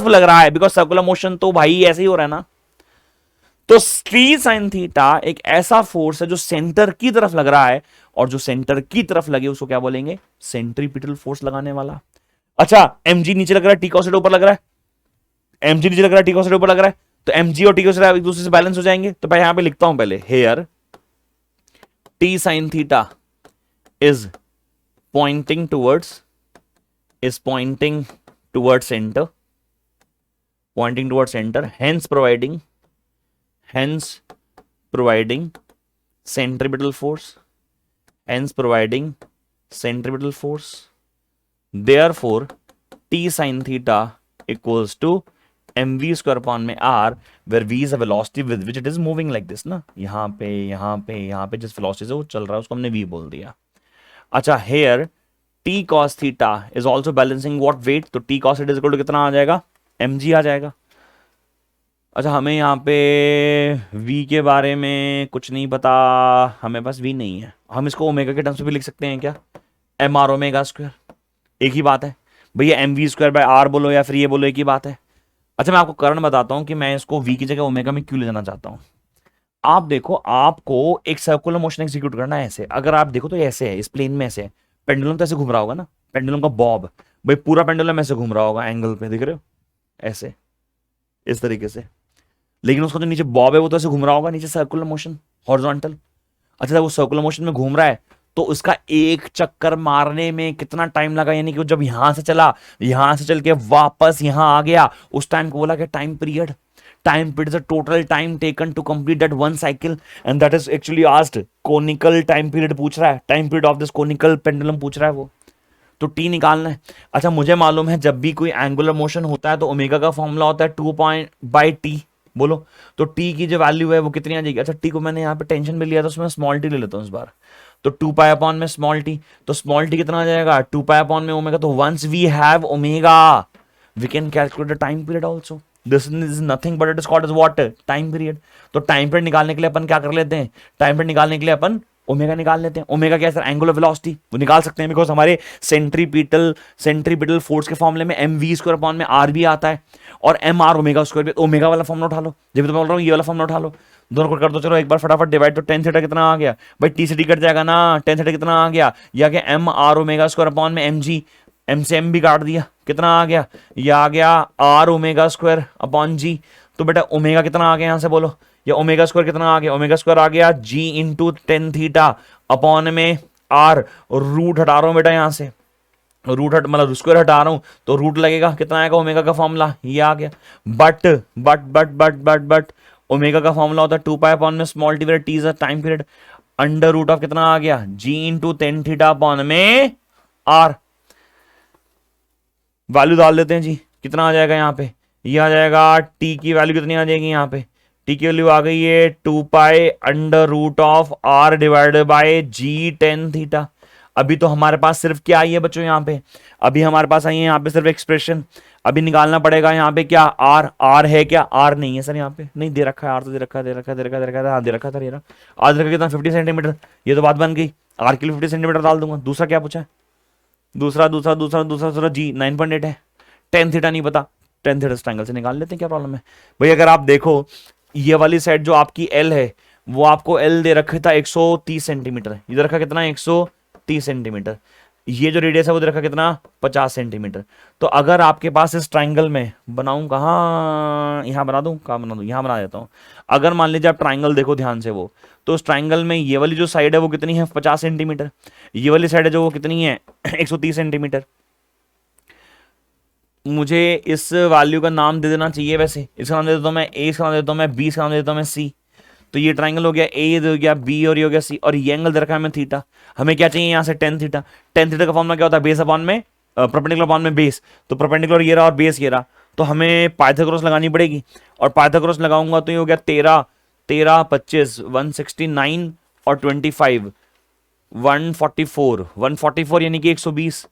लग रहा है, बिकॉज सर्कुलर मोशन तो भाई ऐसे ही हो रहा है ना। तो टी साइन थीटा एक ऐसा फोर्स है जो सेंटर की तरफ लग रहा है, और जो सेंटर की तरफ लगे उसको क्या बोलेंगे? सेंट्रीपिटल फोर्स लगाने वाला। अच्छा, mg नीचे लग रहा है, टी कॉस ऊपर लग रहा है, mg नीचे लग रहा है, टी कॉस ऊपर लग रहा है, तो mg और टी कॉस एक दूसरे से बैलेंस हो जाएंगे। तो भाई यहां पे लिखता हूं पहले, here T sine theta is pointing towards center, hence providing centripetal force, therefore t sin theta equals to mv square upon में r, where v is a velocity with which it is moving like this ना। यहां पे जिस velocity से वो चल रहा है उसको हमने v बोल दिया। अच्छा, here T cos theta is also balancing what weight, तो T cos theta is equal to कितना आ जाएगा? mg आ जाएगा। अच्छा, हमें यहाँ पे v के बारे में कुछ नहीं पता, हमें पास v नहीं है। हम इसको ओमेगा के टर्म्स में भी लिख सकते हैं क्या? एम आर ओमेगा स्क्वायर, एक ही बात है भैया। M V square by are बोलो या फिर ये बोलो, एक ही बात है। अच्छा, मैं आपको कारण बताता हूं कि मैं इसको v की जगह ओमेगा में क्यों ले जाना चाहता हूं। आप देखो, आपको एक सर्कुलर मोशन एग्जीक्यूट करना है ऐसे। अगर आप देखो तो ऐसे है, इस प्लेन में ऐसे है, पेंडुलम तो ऐसे घूम रहा होगा ना, पेंडुलम का बॉब, भाई पूरा पेंडुलम ऐसे घूम रहा होगा एंगल पे, दिख रहे हो? ऐसे, इस तरीके से। लेकिन उसका जो नीचे बॉब है वो तो ऐसे घूम रहा होगा नीचे, सर्कुलर मोशन, हॉरिजॉन्टल। अच्छा जब वो सर्कुलर मोशन में घूम रहा है तो उसका एक चक्कर मारने में कितना टाइम लगा, यानी कि वो जब यहां से चला, यहां से चल के वापस यहां आ गया, उस टाइम को बोला गया time period. Time period is the total time taken to complete that one cycle, and that is actually asked. Conical time period पूछ रहा है, time period of this conical pendulum पूछ रहा है वो, तो टी निकालना है। अच्छा मुझे मालूम है जब भी कोई एंगुलर मोशन होता है तो ओमेगा का फॉर्मूला होता है 2 बाई टी, बोलो। तो टी की जो वैल्यू है वो कितनी आ जाएगी? अच्छा टी को मैंने यहाँ पे टेंशन में लिया था, उसमें स्मॉल टी ले लेता हूँ इस बार। तो 2 पाई अपॉन में स्मॉल टी, तो स्मॉल टी कितना आ जाएगा? 2 पाई अपॉन में ओमेगा। तो once we have omega we can calculate the time period also. This is nothing but it is called as what? Time period. तो time period निकालने के लिए अपन क्या कर लेते हैं? टाइम पीरियड निकालने के लिए अपन ओमेगा निकाल लेते हैं। ओमेगा क्या है सर? एंगुलर वेलोसिटी, वो निकाल सकते हैं बिकॉज हमारे सेंट्रीपिटल फोर्स के फॉर्मूले में एम वी स्क्वायर अपॉन में आर भी आता है, और एम आर ओमेगा स्क्वायर भी। ओमेगा वाला फॉर्मूला उठा लो, जब भी तो बोल रहा हूँ ये वाला फॉर्मूला उठा लो, दोनों को कर दो। चलो एक बार फटाफट डिवाइड, तो टेन थीटा कितना आ गया भाई? टी से टी कट जाएगा ना, टेन थीटा कितना आ गया? या कि M R omega square upon में एम जी, एम से एम भी काट दिया, कितना आ गया? ये आ गया R omega square upon G. तो बेटा ओमेगा कितना आ गया यहां से बोलो? या ओमेगा स्क्वायर कितना आ गया? ओमेगा स्क्वायर आ गया G into tan theta upon में आर। रूट हटा रहा हूं बेटा यहां से, रूट हट मतलब स्क्वायर हटा रहा हूं तो रूट लगेगा, कितना आएगा? ओमेगा का फॉर्मूला ये आ गया। बट ओमेगा का फॉर्मूला होता है 2 पाई अपॉन में small T period, T is time period, under root of कितना आ गया? G into tan theta upon में आर। वैल्यू डाल देते हैं जी, कितना आ जाएगा यहाँ पे? ये आ जाएगा टी की वैल्यू कितनी आ जाएगी यहाँ पे? टी की वैल्यू आ गई है 2 pi under root of R divided by G tan theta. अभी तो हमारे पास सिर्फ क्या आई है बच्चों यहाँ पे? अभी हमारे पास आई है यहाँ पे सिर्फ एक्सप्रेशन। अभी निकालना पड़ेगा यहाँ पे क्या? आर। आर है क्या? आर नहीं है सर यहाँ पे, नहीं दे रखा है आर, तो दे रखा है, दे रखा है, दे रखा है, दे रखा है, हाँ दे रखा था, ये रहा। आर दे रखा कितना? 50 सेंटीमीटर। ये तो बात बन गई, आर के लिए 50 सेंटीमीटर डाल दूंगा। दूसरा क्या पूछा है? दूसरा दूसरा दूसरा दूसरा दूसरा जी 9.8 है। टेन थीटा नहीं पता, टेन थीटा ट्रायंगल से निकाल लेते हैं, क्या प्रॉब्लम है भाई? अगर आप देखो ये वाली साइड जो आपकी एल है वो आपको एल दे रखा था 130 सेंटीमीटर, इधर रखा कितना? 130 सेंटीमीटर। ये जो रेडियस है वो दे रखा कितना? 50 सेंटीमीटर। तो अगर आपके पास इस ट्राइंगल में बनाऊं कहाँ, यहां बना दूं, कहां बना दूं? यहां बना देता हूं। अगर मान लीजिए आप ट्राइंगल देखो ध्यान से, वो तो उस ट्राइंगल में ये वाली जो साइड है वो कितनी है? 50 सेंटीमीटर। ये वाली साइड है जो वो कितनी है? 130 सेंटीमीटर। मुझे इस वैल्यू का नाम दे देना चाहिए वैसे, इसका नाम दे देता हूं मैं ए, इसका नाम दे देता हूं मैं बी, इसका नाम दे देता हूं मैं सी। तो ये ट्राइंगल हो गया ए, ये हो गया बी, और ये हो गया सी, और ये एंगल दे रखा है हमें थीटा। हमें क्या चाहिए यहाँ से? Tan theta. टेन थीटा का फॉर्मूला क्या होता है? बेस अपॉन में परपेंडिकुलर अपॉन में बेस। तो परपेंडिकुलर ये रहा और बेस ये रहा, तो हमें पाइथागोरस लगानी पड़ेगी। और पाइथागोरस लगाऊंगा तो ये हो गया 13 13 25 169 और 25 144 144 यानी कि 120।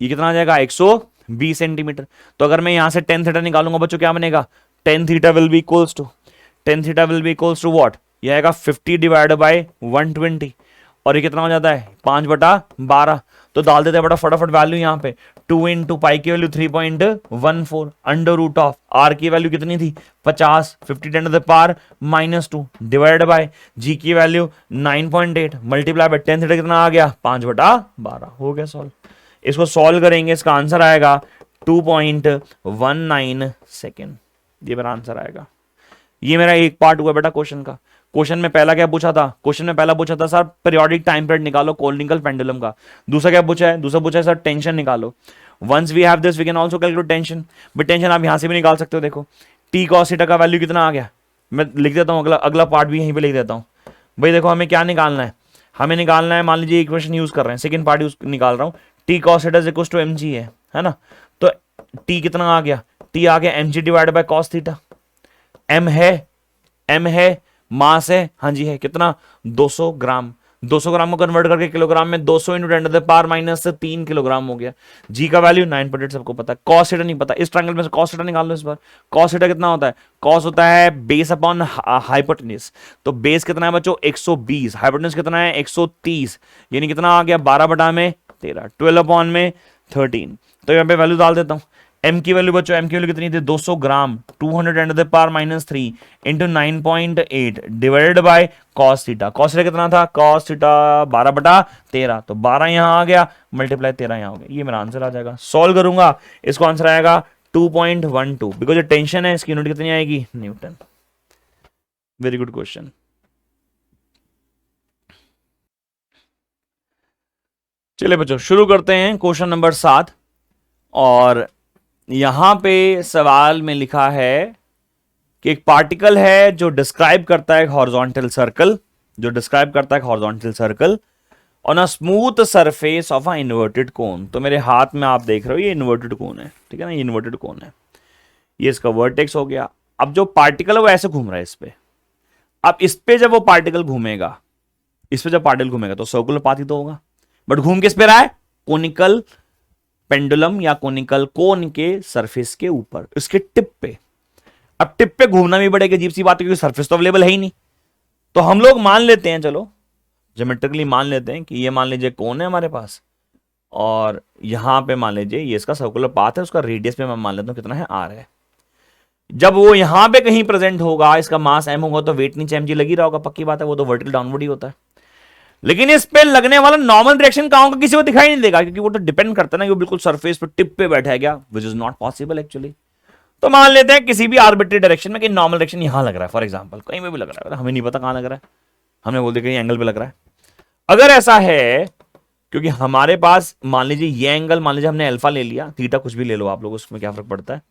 ये कितना आ जाएगा? 120 सेंटीमीटर। तो अगर मैं यहां से टेन थीटा निकालूंगा बच्चों क्या बनेगा? Tan theta will be equals to, tan theta will be equals to what? ये आएगा 50 डिवाइड बाय 120, और ये कितना हो जाता है? 5/12। तो डाल देते हैं बड़ा फटाफट वैल्यू यहाँ पे। 2 इंटू पाई की value 3.14, under root of r की वैल्यू कितनी थी? 50, 50 ten to the power -2 divide by g की value 9.8 multiply by ten theta कितना आ गया? 5/12। हो गया सॉल्व। इसको सॉल्व करेंगे, इसका आंसर आएगा 2.19 सेकेंड। ये मेरा आंसर आएगा। ये मेरा एक पार्ट हुआ बेटा क्वेश्चन का। क्वेश्चन में पहला क्या पूछा था? क्वेश्चन में पहला पूछा था सर पीरियोडिक टाइम पीरियड निकालो कोनिकल पेंडुलम का। दूसरा क्या पूछा है? दूसरा पूछा है सर टेंशन निकालो। Once we have this we can also calculate tension. But tension आप यहां से भी निकाल सकते हो। देखो टी कॉस थीटा का वैल्यू कितना आ गया? मैं लिख देता हूं, अगला पार्ट भी यहीं पे लिख देता हूं। भाई देखो हमें क्या निकालना है? हमें निकालना है, मान लीजिए इक्वेशन यूज कर रहे हैं, सेकंड पार्ट यूज निकाल रहा हूं। T cos theta is equal to M G है ना? तो टी कितना आ गया? टी आ गया M G divide by cos theta. M है मास है, हाँ जी है, कितना? 200 ग्राम। 200 ग्राम को कन्वर्ट करके किलोग्राम में 200 into 10 to the power -3 kilogram हो गया। जी का वैल्यू 9.8 सबको पता है। कॉस थीटा नहीं पता, इस ट्रायंगल में से कॉस थीटा निकाल लो इस बार। कॉस थीटा कितना होता है? कॉस होता है बेस अपॉन हाइपोटेन्यूज। तो बेस कितना है बच्चों? 120। हाइपोटेन्यूज कितना है? 130, यानी कितना आ गया? 12/13, 12 अपॉन में 13। तो यहाँ पे वैल्यू डाल देता हूँ। एम की वैल्यू बच्चों, एम की वैल्यू कितनी थी? 200 gram, 200 10 to the power -3 into 9.8 divided by cos theta. Cos theta कितना था? कॉस थीटा 12/13, तो 12 यहां आ गया, मल्टीप्लाई 13 यहां हो गया। ये मेरा आंसर आ जाएगा। सॉल्व करूंगा, इसको आंसर आएगा 2.12। बिकॉज ये टेंशन है, इसकी यूनिट कितनी आएगी? न्यूटन। Very good question. चलिए बच्चों शुरू करते हैं क्वेश्चन नंबर 7। और यहां पे सवाल में लिखा है कि एक पार्टिकल है जो डिस्क्राइब करता है हॉरिजॉन्टल सर्कल, जो डिस्क्राइब करता है horizontal circle on a smooth surface of a inverted कोन। तो मेरे हाथ में आप देख रहे हो ये इन्वर्टेड कोन है, ठीक है ना, ये इन्वर्टेड कोन है, ये इसका वर्टेक्स हो गया। अब जो पार्टिकल है वो ऐसे घूम रहा है इस पे। अब इस पे जब वो पार्टिकल घूमेगा, इस पे जब पार्टिकल घूमेगा तो सर्कुलर पाथ ही तो होगा, बट घूम किस पे रहा है, कोनिकल पेंडुलम या कोनिकल कोन के सरफेस के ऊपर, इसके टिप पे। अब टिप पे घूमना भी बड़े अजीब सी बात है क्योंकि सरफेस तो अवेलेबल है ही नहीं। तो हम लोग मान लेते हैं, चलो ज्योमेट्रिकली मान लेते हैं कि ये मान लीजिए कोन है हमारे पास, और यहां पे मान लीजिए ये इसका सर्कुलर पाथ है, उसका रेडियस पे मैं मान लेता हूं कितना है, आर है। जब वो यहां पे कहीं प्रेजेंट होगा, इसका मास एम होगा, तो वेट नीचे एमजी लगी रहा होगा, पक्की बात है, वो तो वर्टिकल डाउनवर्ड ही होता है। लेकिन इस पे लगने वाला नॉर्मल डायरेक्शन कहां होगा, किसी को दिखाई नहीं देगा, क्योंकि वो तो डिपेंड करता है ना कि वो बिल्कुल सरफेस पे टिप पे बैठा है क्या, which is not possible actually. तो मान लेते हैं किसी भी आर्बिट्री डायरेक्शन में कि नॉर्मल डायरेक्शन यहां लग रहा है, फॉर एग्जांपल कहीं पे भी लग रहा है, हमें नहीं पता कहां लग रहा है, हमने बोल दिया कहीं एंगल पे लग रहा है। अगर ऐसा है, क्योंकि हमारे पास मान लीजिए ये एंगल, मान लीजिए हमने अल्फा ले लिया, थीटा कुछ भी ले लो आप लोग, उसमें क्या फर्क पड़ता है,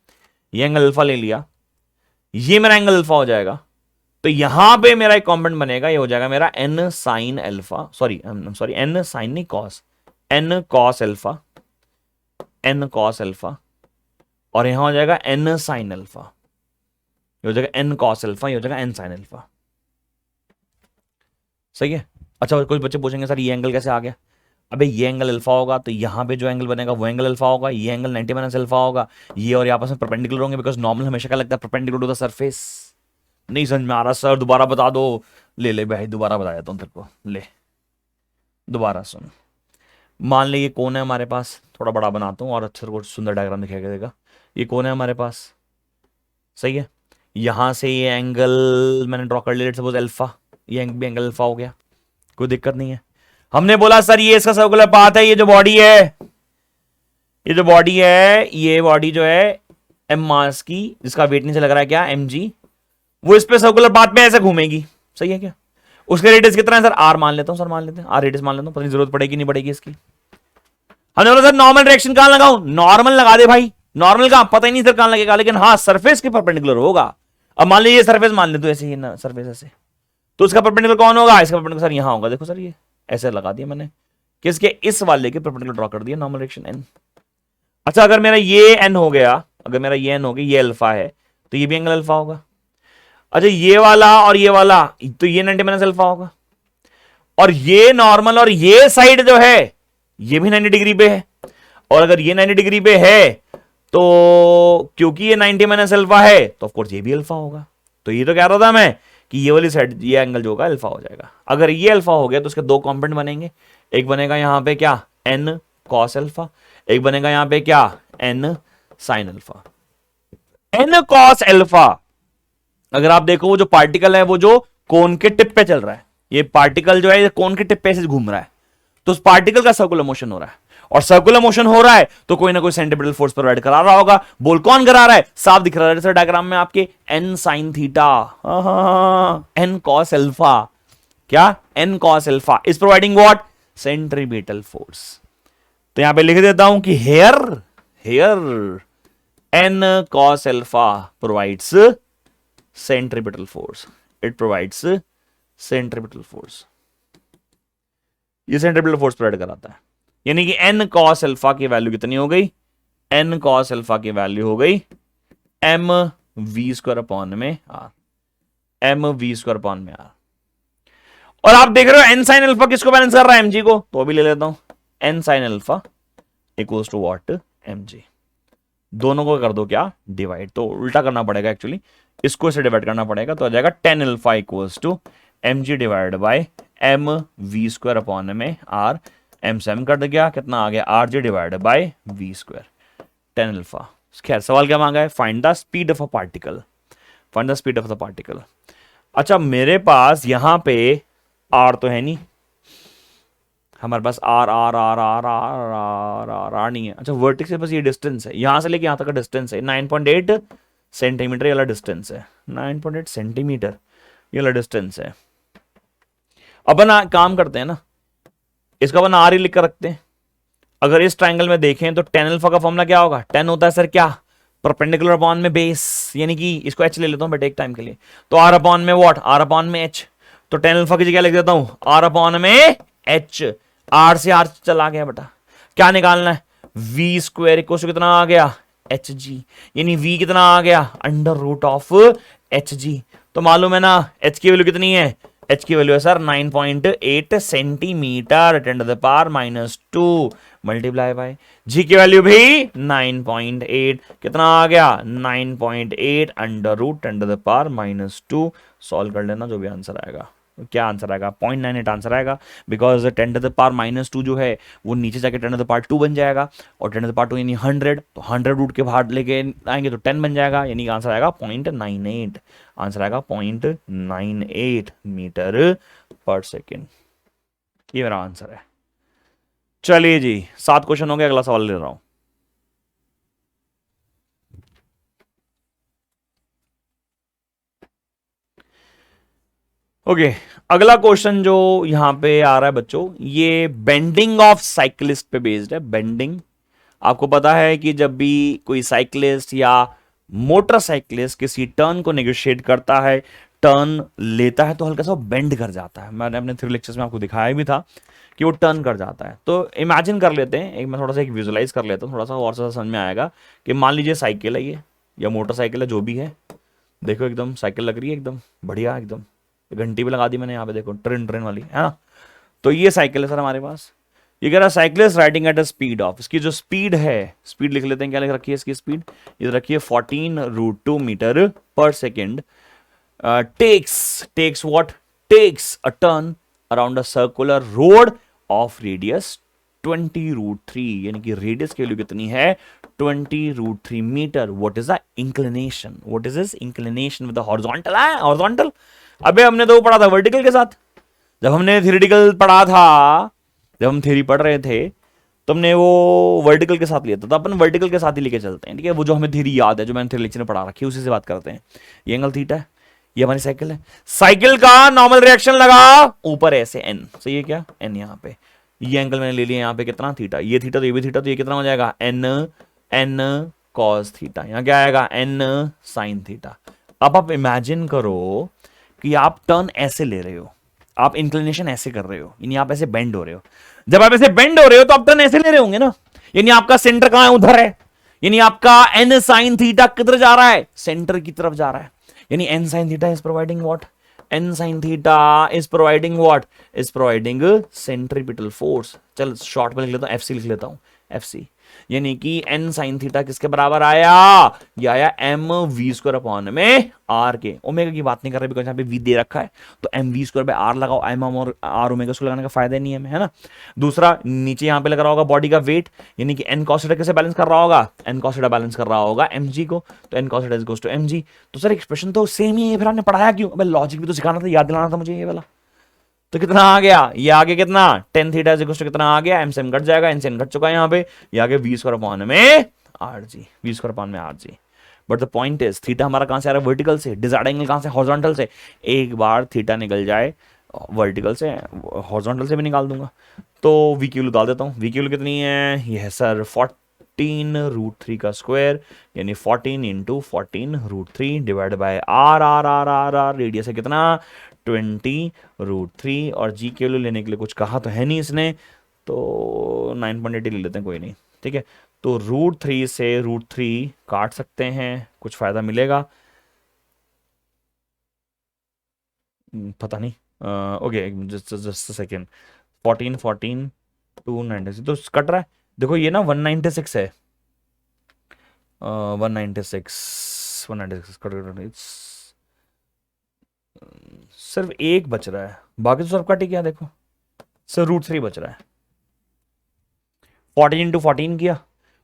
ये एंगल अल्फा ले लिया, ये मेरा एंगल अल्फा हो जाएगा, तो यहां पे मेरा एक कॉम्पोनेंट बनेगा, ये हो जाएगा मेरा n sine alpha, sorry n sine नहीं cos, n cos alpha, N cos alpha, और यहां हो जाएगा एन साइन अल्फा, ये हो जाएगा एन कॉस अल्फा, ये हो जाएगा एन साइन अल्फा। सही है। अच्छा कुछ बच्चे पूछेंगे सर ये एंगल कैसे आ गया, अबे ये एंगल अल्फा होगा तो यहां पे जो एंगल बनेगा वो एंगल अल्फा होगा, ये एंगल 90 माइनस अल्फा होगा, ये और आपस में परपेंडिकुलर होंगे, बिकॉज नॉर्मल हमेशा क्या लगता है, परपेंडिकुलर टू द सरफेस। नहीं समझ में आ रहा सर, दोबारा बता दो। ले ले भाई दोबारा बता देता हूं तेरे को, ले दोबारा सुन। मान ले ये कौन है हमारे पास, थोड़ा बड़ा बनाता हूं और अच्छे से सुंदर डायग्राम दिखाई देगा। ये कौन है हमारे पास, सही है, यहां से ये एंगल मैंने ड्रॉ कर लिया, सपोज अल्फा, ये भी एंगल अल्फा हो गया, कोई दिक्कत नहीं है। हमने बोला सर ये इसका सर्कुलर पाथ है, ये जो बॉडी है, ये जो बॉडी है, ये बॉडी जो है एम मास की, जिसका वेट नीचे लग रहा है क्या, एम जी, वो इस पे सर्कुलर पाथ में ऐसे घूमेगी, सही है क्या। उसका रेडियस कितना है सर, आर मान लेता हूं सर, मान लेते हैं आर रेडियस मान लेता हूं, पता नहीं जरूरत पड़ेगी नहीं पड़ेगी इसकी। हमने बोला सर नॉर्मल डायरेक्शन कहां लगाऊं, नॉर्मल लगा दे भाई, नॉर्मल का पता ही नहीं सर कहां लगेगा, लेकिन हाँ सरफेस के परपेंडिकुलर होगा। अब मान लीजिए सरफेस मान ले तो ऐसे ही ना, सरफेस ऐसे, तो उसका परपेंडिकुलर कौन होगा, इसका परपेंडिकुलर सर यहां होगा, देखो सर ये ऐसे लगा दिया मैंने, किसके, इस वाले के परपेंडिकुलर ड्रॉ कर दिया, नॉर्मल डायरेक्शन एन। अच्छा अगर मेरा ये एन हो गया, अगर मेरा ये एन हो गया, ये अल्फा है, तो ये भी एंगल अल्फा होगा। अच्छा ये वाला और ये वाला, तो ये 90 माइनस अल्फा होगा, और ये नॉर्मल और ये साइड जो है ये भी 90 डिग्री पे है, और अगर ये 90 डिग्री पे है तो क्योंकि ये 90 माइनस अल्फा है तो ऑफकोर्स ये भी अल्फा होगा। तो ये तो कह रहा था मैं कि ये वाली साइड, ये एंगल जो होगा अल्फा हो जाएगा। अगर ये अल्फा हो गया तो उसके दो कॉम्पोनेंट बनेंगे, एक बनेगा यहां पे क्या, एन कॉस अल्फा, एक बनेगा यहां पे क्या, N sine alpha. N cos alpha, अगर आप देखो वो जो पार्टिकल है वो जो कोन के टिप पे चल रहा है, ये पार्टिकल जो है ये कोन के टिप पे से घूम रहा है, तो उस पार्टिकल का सर्कुलर मोशन हो रहा है, और सर्कुलर मोशन हो रहा है तो कोई ना कोई सेंट्रीपिटल फोर्स प्रोवाइड करा रहा होगा। बोल कौन करा रहा है, साफ दिख रहा है सर डायग्राम में आपके, n sine theta, n cos alpha, क्या, n cos alpha is providing what, centripetal force. तो यहां पे लिख देता हूं कि here n cos alpha provides centripetal force, it provides centripetal force, ये centripetal force प्रोवाइड कराता है। यानी कि n cos अल्फा की वैल्यू कितनी हो गई, n cos अल्फा की वैल्यू हो गई m v स्क्वायर अपॉन में r, m v square upon में r। और आप देख रहे हो n sin अल्फा किसको बैलेंस कर रहा है, mg को, तो भी ले लेता हूं, n sin alpha equals to what, mg। दोनों को कर दो क्या, डिवाइड, तो उल्टा करना पड़ेगा एक्चुअली, इसको इसे डिवाइड करना पड़ेगा, तो आ जाएगा tan alpha equals to mg divide by m v square upon में r, m से m कट गया, कितना आ गया, rg divide by v square, tan alpha. खैर सवाल क्या मांगा है, find the speed of a particle, find the speed of the particle. अच्छा मेरे पास यहां पे r तो है नहीं, हमारे पास r are are are are are are r नहीं है। अच्छा वर्टेक्स से बस ये डिस्टेंस है, यहां से लेके यहां तक का डिस्टेंस है 9.8 सेंटीमीटर, वाला डिस्टेंस है 9.8 सेंटीमीटर। ये वाला डिस्टेंस है। अपन काम करते हैं ना, इसका अपन आर ही लिख कर रखते हैं। अगर इस ट्राइंगल में देखें तो टेन अल्फा का फॉर्मूला क्या होगा, टेन होता है सर क्या, परपेंडिकुलर अपॉन में बेस, यानी कि इसको एच ले लेता हूं बेटा एक टाइम के लिए, तो आर अपॉन में व्हाट, आर अपॉन में एच, तो टेन अल्फा की जगह लिख देता हूं आर अपॉन में एच, आर से आर चला गया बेटा, क्या निकालना है, वी स्क्वायर इक्वल टू कितना आ गया, एच जी, यानी वी कितना आ गया, under root of H G. तो मालूम है ना एच की वैल्यू कितनी है, एच की वैल्यू है sir 9.8 centimetre 10⁻⁻2 multiply by g की वैल्यू भी 9.8, कितना आ गया 9.8 अंडर रूट 10⁻⁻2। सॉल्व कर लेना जो भी आंसर आएगा, क्या आंसर आएगा 0.98 आंसर आएगा, बिकॉज 10⁻⁻2 जो है वो नीचे जाके 10⁻2 बन जाएगा, और 10⁻2 यानी 100, तो 100 रूट के बाहर लेके आएंगे तो 10 बन जाएगा, यानी आंसर आएगा 0.98, आंसर आएगा 0.98 मीटर पर सेकेंड। ये मेरा आंसर है। चलिए जी 7 क्वेश्चन हो गए, अगला सवाल ले रहा हूं। ओके अगला क्वेश्चन जो यहां पे आ रहा है बच्चों, ये बेंडिंग ऑफ साइकिलिस्ट पे बेस्ड है। बेंडिंग, आपको पता है कि जब भी कोई साइकिलिस्ट या मोटरसाइकिलिस्ट किसी टर्न को नेगोशिएट करता है, टर्न लेता है, तो हल्का सा बेंड कर जाता है। मैंने अपने 3 लेक्चर्स में आपको दिखाया भी था कि वो टर्न कर जाता है। तो इमेजिन कर लेते हैं, एक मैं थोड़ा सा एक विजुलाइज कर लेता हूँ, थोड़ा सा और सा समझ में आएगा कि मान लीजिए साइकिल है ये, या मोटरसाइकिल है, जो भी है, देखो एकदम साइकिल लग रही है एकदम बढ़िया, एकदम घंटी भी लगा दी मैंने यहाँ पे, देखो ट्रेन ट्रेन वाली है ना। तो ये साइकिल है सर हमारे पास, ये कह रहा है cyclist riding at a speed of, इसकी जो स्पीड है, स्पीड लिख लेते हैं, क्या लिख रखी है इसकी स्पीड, ये रखी है 14√2 मीटर पर second, takes what, takes a turn around a circular road of radius 20√3, यानी कि रेडियस की वैल्यू कितनी है 20√3 metre. What is the inclination, what is this inclination with the horizontal, है हॉरिजॉन्टल। अबे हमने तो वो पढ़ा था वर्टिकल के साथ, जब हमने थ्योरेटिकल पढ़ा था, जब हम थ्योरी पढ़ रहे थे तो हमने वो वर्टिकल के साथ लिया था, तो अपन वर्टिकल के साथ ही लेके चलते हैं, ठीक है। वो जो हमें थ्योरी याद है, जो मैंने थ्योरी लेक्चर में पढ़ा रखी है, उसी से बात करते हैं। ये एंगल थीटा है, ये हमारी साइकिल है, साइकिल का नॉर्मल रिएक्शन लगा ऊपर ऐसे एन, सही है क्या, एन यहाँ पे, ये एंगल मैंने ले लिया यहाँ पे कितना थीटा, ये थीटा तो ये भी थीटा, तो ये कितना हो जाएगा एन, एन कॉस थीटा, यहाँ क्या आएगा एन साइन थीटा। अब आप इमेजिन करो कि आप टर्न ऐसे ले रहे हो, आप इंक्लिनेशन ऐसे कर रहे हो, यानी आप ऐसे बेंड हो रहे हो। जब आप ऐसे बेंड हो रहे हो तो आप टर्न ऐसे ले रहे होंगे ना, यानी आपका सेंटर कहां है, उधर है, यानी आपका एन साइन थीटा किधर जा रहा है, सेंटर की तरफ जा रहा है, यानी N sine theta is providing what, N sine theta is providing what, is providing centripetal force. चल शॉर्ट में लिख लेता हूं, एफ सी लिख लेता हूं, एफ सी, यानी कि एन साइन थीटा किसके बराबर आया, ये आया एम वी स्क्वायर अपॉन में आर के। ओमेगा की बात नहीं कर रहे, बिकॉज यहाँ पे वी दे रखा है, तो M V square by R लगाओ, एम और आर ओमेगा स्क्वायर लगाने का फायदा नहीं है ना। दूसरा नीचे यहाँ पे लग रहा होगा बॉडी का वेट, यानी कि एन कॉस थीटा कैसे बैलेंस कर रहा होगा, एन कॉस थीटा बैलेंस कर रहा होगा एम जी को, तो N cos theta is equals to M G. तो सर एक्सप्रेशन तो सेम ही है, फिर आपने पढ़ाया क्यों, अब लॉजिक भी तो सिखाना था, याद दिलाना था मुझे ये वाला। तो कितना आ गया, ये आगे कितना tan theta is equals to कितना आ गया, एम से एम घट जाएगा, एन से एन घट चुका है यहाँ पे, ये आगे वी स्क्वायर अपॉन में are g, v square upon में are g. But the point is theta हमारा कहां से आ रहा है, वर्टिकल से, डिजायर्ड एंगल कहां से, हॉरिजॉन्टल से। एक बार थीटा निकल जाए वर्टिकल से, हॉरिजॉन्टल से भी निकाल दूंगा, तो वी की वैल्यू डाल देता हूं, वी की वैल्यू कितनी है, ये है सर 14√3 का स्क्वायर, यानी 14 into 14√3 divide by R, are are are R, radius है कितना 20√3, और जी के वैल्यू लेने के लिए कुछ कहा तो है नहीं इसने, तो 9.80 ले लेते हैं, कोई नहीं, ठीक है। तो √3 से √3 काट सकते हैं, कुछ फायदा मिलेगा, पता नहीं, ओके जस्ट सेकेंड, 14 14 296 तो कट रहा है, देखो ये ना 196 है, 196 कट, सिर्फ एक बच रहा है, बाकी तो सब कट ही गया, देखो सिर्फ √3 बच रहा है। 14 इंटू 14 किया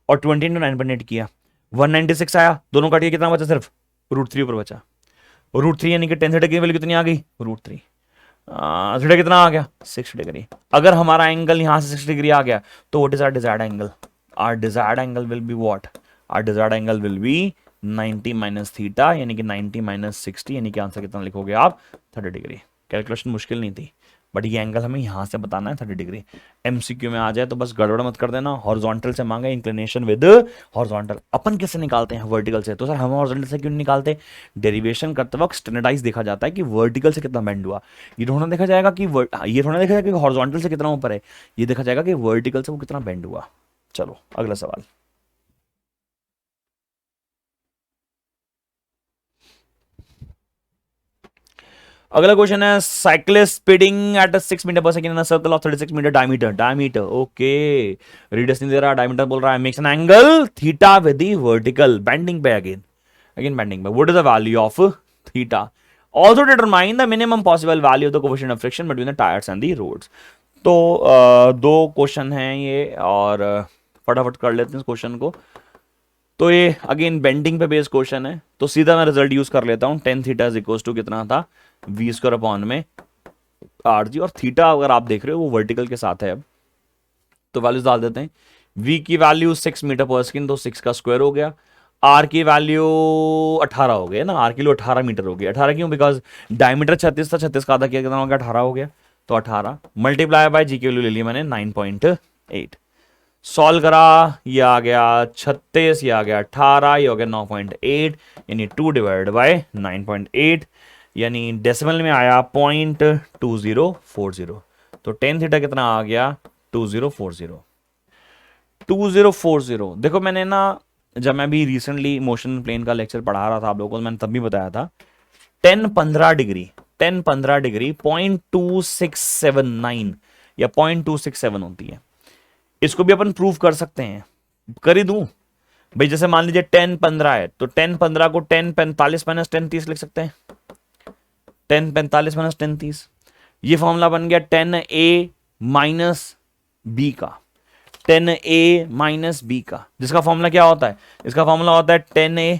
और 20 इंटू 9.8 किया, 196 आया, दोनों काटिए कितना बचा, सिर्फ √3 ऊपर बचा, √3 यानी कि 10 थीटा की वैल्यू कितनी आ गई, √3, थीटा कितना आ गया 6 डिग्री। अगर हमारा एंगल यहां से 6 डिग्री आ गया तो what is our desired angle, our desired angle will be what, our desired angle will be 90 minus theta यानी कि 90 माइनस 60 यानी कि आंसर कितना लिखोगे आप 30 डिग्री। कैलकुलेशन मुश्किल नहीं थी, बट ये एंगल हमें यहां से बताना है 30 डिग्री। एमसीक्यू में आ जाए तो बस गड़बड़ मत कर देना। हॉरिजॉन्टल से मांगे इंक्लिनेशन विद हॉरिजॉन्टल, अपन कैसे निकालते हैं वर्टिकल से? तो सर हम हॉरिजॉन्टल से क्यों नहीं निकालते? डेरिवेशन करते वक्त स्टैंडर्डाइज देखा जाता है कि वर्टिकल से कितना बेंड हुआ। ये थोड़ा देखा जाएगा कि ये थोड़ा देखा जाएगा कि हॉरिजॉन्टल से कितना ऊपर है, ये देखा जाएगा कि वर्टिकल से वो कितना बेंड हुआ। चलो अगला सवाल। अगला क्वेश्चन है साइक्लिस्ट स्पीडिंग एट 6 मीटर पर second in a circle of 36 metre diameter okay, radius नहीं दे रहा, डायमीटर बोल रहा है। Makes an angle theta with the vertical bending पे अगेन बेंडिंग पे। What is the value of theta? Also determine the minimum possible value of the coefficient of friction between the tyres and the roads. तो दो question हैं ये, और फटाफट कर लेते हैं इस क्वेश्चन को। तो ये अगेन बेंडिंग पे बेस्ड क्वेश्चन है, तो सीधा मैं रिजल्ट यूज कर लेता हूं। Tan theta is equal to कितना था, वी स्क्वायर अपॉन में आर जी, और थीटा अगर आप देख रहे हो वो वर्टिकल के साथ है। अब तो वैल्यूज डाल देते हैं। v की वैल्यू 6 मीटर पर सेकंड, तो 6 का स्क्वायर हो गया। r की वैल्यू 18 हो गया ना, r के लिए 18 मीटर हो गया। 18 क्यों? बिकॉज डायमीटर 36 था, 36 का आधा किया कितना हो गया, 18 हो गया। तो 18 मल्टीप्लाई बाय जी की वैल्यू ले ली मैंने 9.8। सॉल्व करा, ये आ गया 36, ये आ गया 18, ये हो गया 9.8, यानी 2 डिवाइड बाय 9.8, यानी डेसिमल में आया 0.2040। तो टेन थीटा कितना आ गया 2040। देखो मैंने ना, जब मैं भी रिसेंटली मोशन प्लेन का लेक्चर पढ़ा रहा था आप लोगों को, मैंने तब भी बताया था 10-15 डिग्री 0.2679 या 0.267 होती है। इसको भी अपन प्रूव कर सकते हैं, कर ही दूं भाई। जैसे मान लीजिए 10-15 है, तो 10-15 को 10-45 माइनस 10-30 लिख सकते हैं। 10-45 माइनस 10-30, ये फॉर्मूला बन गया 10a माइनस बी का, 10a माइनस बी का, जिसका फॉर्मूला क्या होता है? इसका फॉर्मूला होता है 10a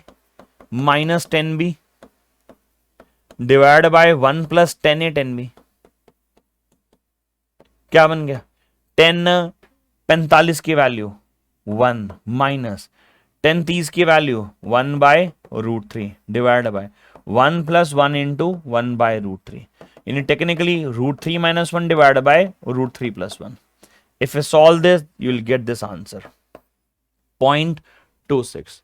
minus 10b divide by 1 plus 10a 10b। क्या बन गया? 10-45 की वैल्यू 1 माइनस 10-30 की value 1 by √3 divide by 1 plus 1 into 1 by √3, यानी technically √3 minus 1 divide by √3 plus 1। If you solve this, you will get this answer 0.26।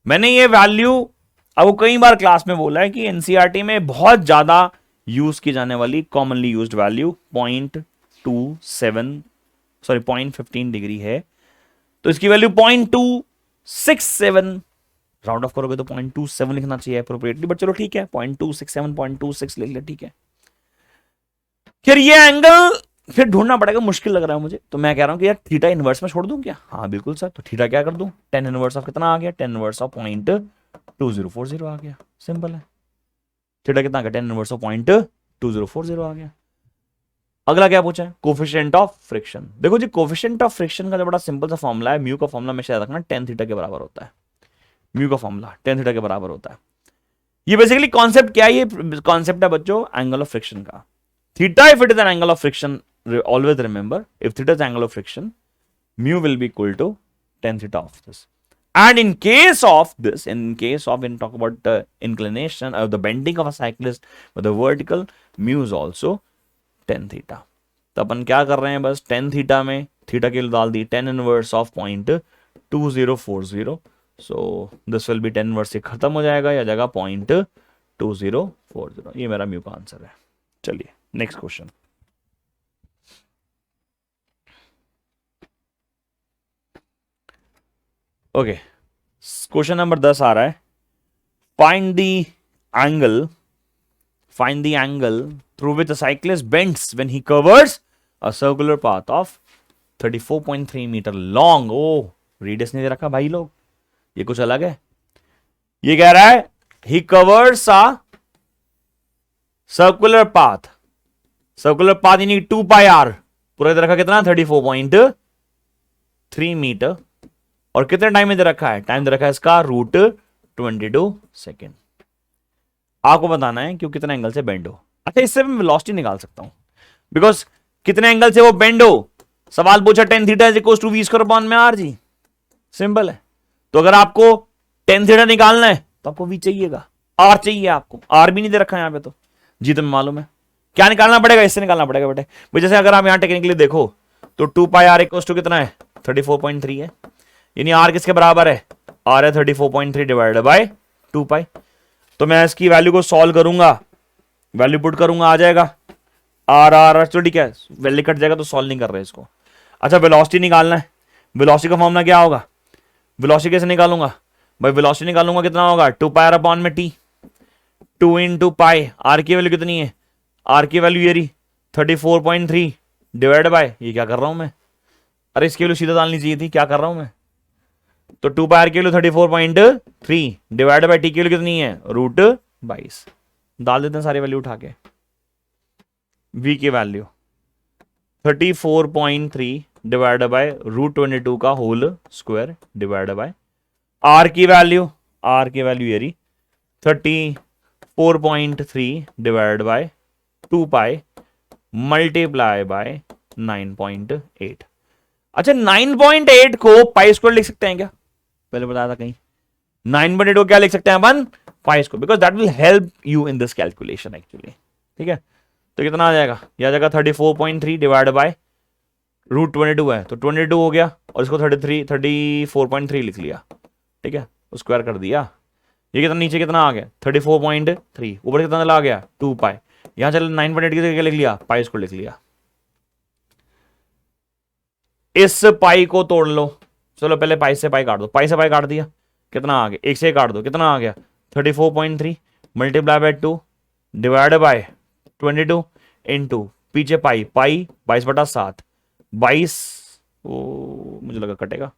मैंने ये value अब कई बार क्लास में बोला है कि एनसीईआरटी में बहुत ज्यादा यूज की जाने वाली कॉमनली यूज्ड वैल्यू 0.15 डिग्री है, तो इसकी वैल्यू 0.267, राउंड ऑफ करोगे तो 0.27 लिखना चाहिए अप्रोप्रिएटली, बट चलो ठीक है 0.267 0.26 लिख ले, ठीक है। फिर ये एंगल फिर ढूंढना पड़ेगा, मुश्किल लग रहा है मुझे, तो मैं कह रहा हूं कि यार थीटा इनवर्स में छोड़ दूं क्या? हाँ बिल्कुल सर, तो थीटा क्या कर दूं, 10 इनवर्स ऑफ कितना आ गया, 10 इनवर्स ऑफ 0.2040 आ गया, सिंपल है। थीटा कितना आ गया, 10 इनवर्स ऑफ 0.2040 आ गया। अगला क्या पूछा है, कोफिशिएंट ऑफ फ्रिक्शन। देखो जी, कोफिशिएंट ऑफ फ्रिक्शन का जो बड़ा सिंपल सा फॉर्मूला है, म्यू का फॉर्मूला हमेशा याद रखना, tan थीटा के बराबर होता है। म्यू का फॉर्मूला tan थीटा के बराबर होता है। ये बेसिकली कॉन्सेप्ट क्या है, ये कॉन्सेप्ट है बच्चों एंगल ऑफ फ्रिक्शन का। Theta if it is an angle of friction, always remember if theta is angle of friction, mu will be equal to tan theta of this. And in case of this, in case of when talk about the inclination or the bending of a cyclist with the vertical, mu is also tan theta. तो अपन क्या कर रहे हैं, बस tan theta में theta के लिए डाल दी tan inverse of 0.2040, so this will be tan inverse से खत्म हो जाएगा, या जाएगा 0.2040। ये मेरा mu का आंसर है। चलिए next question. Okay, question number 10 आ रहा है, find the angle through which a cyclist bends when he covers a circular path of 34.3 metre long. Oh radius नहीं दे रखा भाई लोग, ये कुछ अलग है। ये कह रहा है ही कवर्स अ सर्कुलर पाथ यानी 2πr, पूरा दे रखा कितना 34.3 मीटर, और कितने टाइम में दे रखा है, टाइम दे रखा है इसका √22 सेकेंड। आपको बताना है कि कितने एंगल से बेंड हो। अच्छा, इससे मैं वेलोसिटी निकाल सकता हूं, बिकॉज कितने एंगल से वो बेंड हो। सवाल पूछा tan theta is equal to v square upon में r जी, सिंपल है। तो अगर आपको टेन थीटा निकालना है तो आपको वी चाहिएगा, आर चाहिए आपको, आर भी नहीं दे रखा है यहां पे तो जी, तुम्हें मालूम है क्या निकालना पड़ेगा, इससे निकालना पड़ेगा बेटे। भाई जैसे अगर आप यहां टेक्निकली देखो तो 2 पाई आर इक्वल टू कितना है 34.3 है, यानी आर किसके बराबर है, आर है 34.3 डिवाइडेड बाय 2 पाई। तो मैं इसकी वैल्यू को सॉल्व करूंगा, वैल्यू पुट करूंगा, आ जाएगा आर आर, चलो ठीक है वैल्यू कट जाएगा तो सॉल्व नहीं कर रहे इसको। अच्छा वेलोसिटी निकालना है, वेलोसिटी का फॉर्मूला क्या होगा, वेलोसिटी कैसे निकालूंगा भाई, वेलोसिटी निकालूंगा कितना होगा 2 पाई आर अपॉन में टी, 2 इंटू पाई, आर की वैल्यू कितनी है, आर की वैल्यू ये रही 34.3 डिवाइड बाय, ये क्या कर रहा हूं मैं, अरे इसकी वैल्यू सीधा डालनी चाहिए थी, क्या कर रहा हूं मैं, तो 2 पाई आर की वैल्यू 34.3 डिवाइड बाय टी की वैल्यू कितनी है √22, डाल देते हैं सारी वैल्यू उठा के, v की वैल्यू 34.3 डिवाइड बाय √22 का whole square divide by R की वैल्यू, आर की वैल्यू ये रही 34.3 divide by 2 pi multiply by 9.8। अच्छा 9.8 को पाई स्क्वायर लिख सकते हैं क्या, पहले बताया था कहीं, 9.8 को क्या लिख सकते हैं अपन, pi square, because that will help you in this calculation actually, ठीक है। तो कितना आ जाएगा, यह आ जाएगा 34.3 डिवाइड बाय √22 है तो 22 हो गया, और इसको 34.3 लिख लिया, ठीक है, स्क्वायर कर दिया, ये कितना नीचे कितना आ गया 34.3, ऊपर कितना चला आ गया 2 पाई, यहां चल 9.8 की जगह लिख लिया पाई स्क्वायर लिख लिया। इस पाई को तोड़ लो, चलो पहले पाई से पाई काट दो, पाई से पाई काट दिया कितना आ गया, एक से काट दो कितना आ गया 34.3 multiply by 2 divide by 22 into पीछे पाई, पाई 22/7, 22 मुझे लगा कटेगा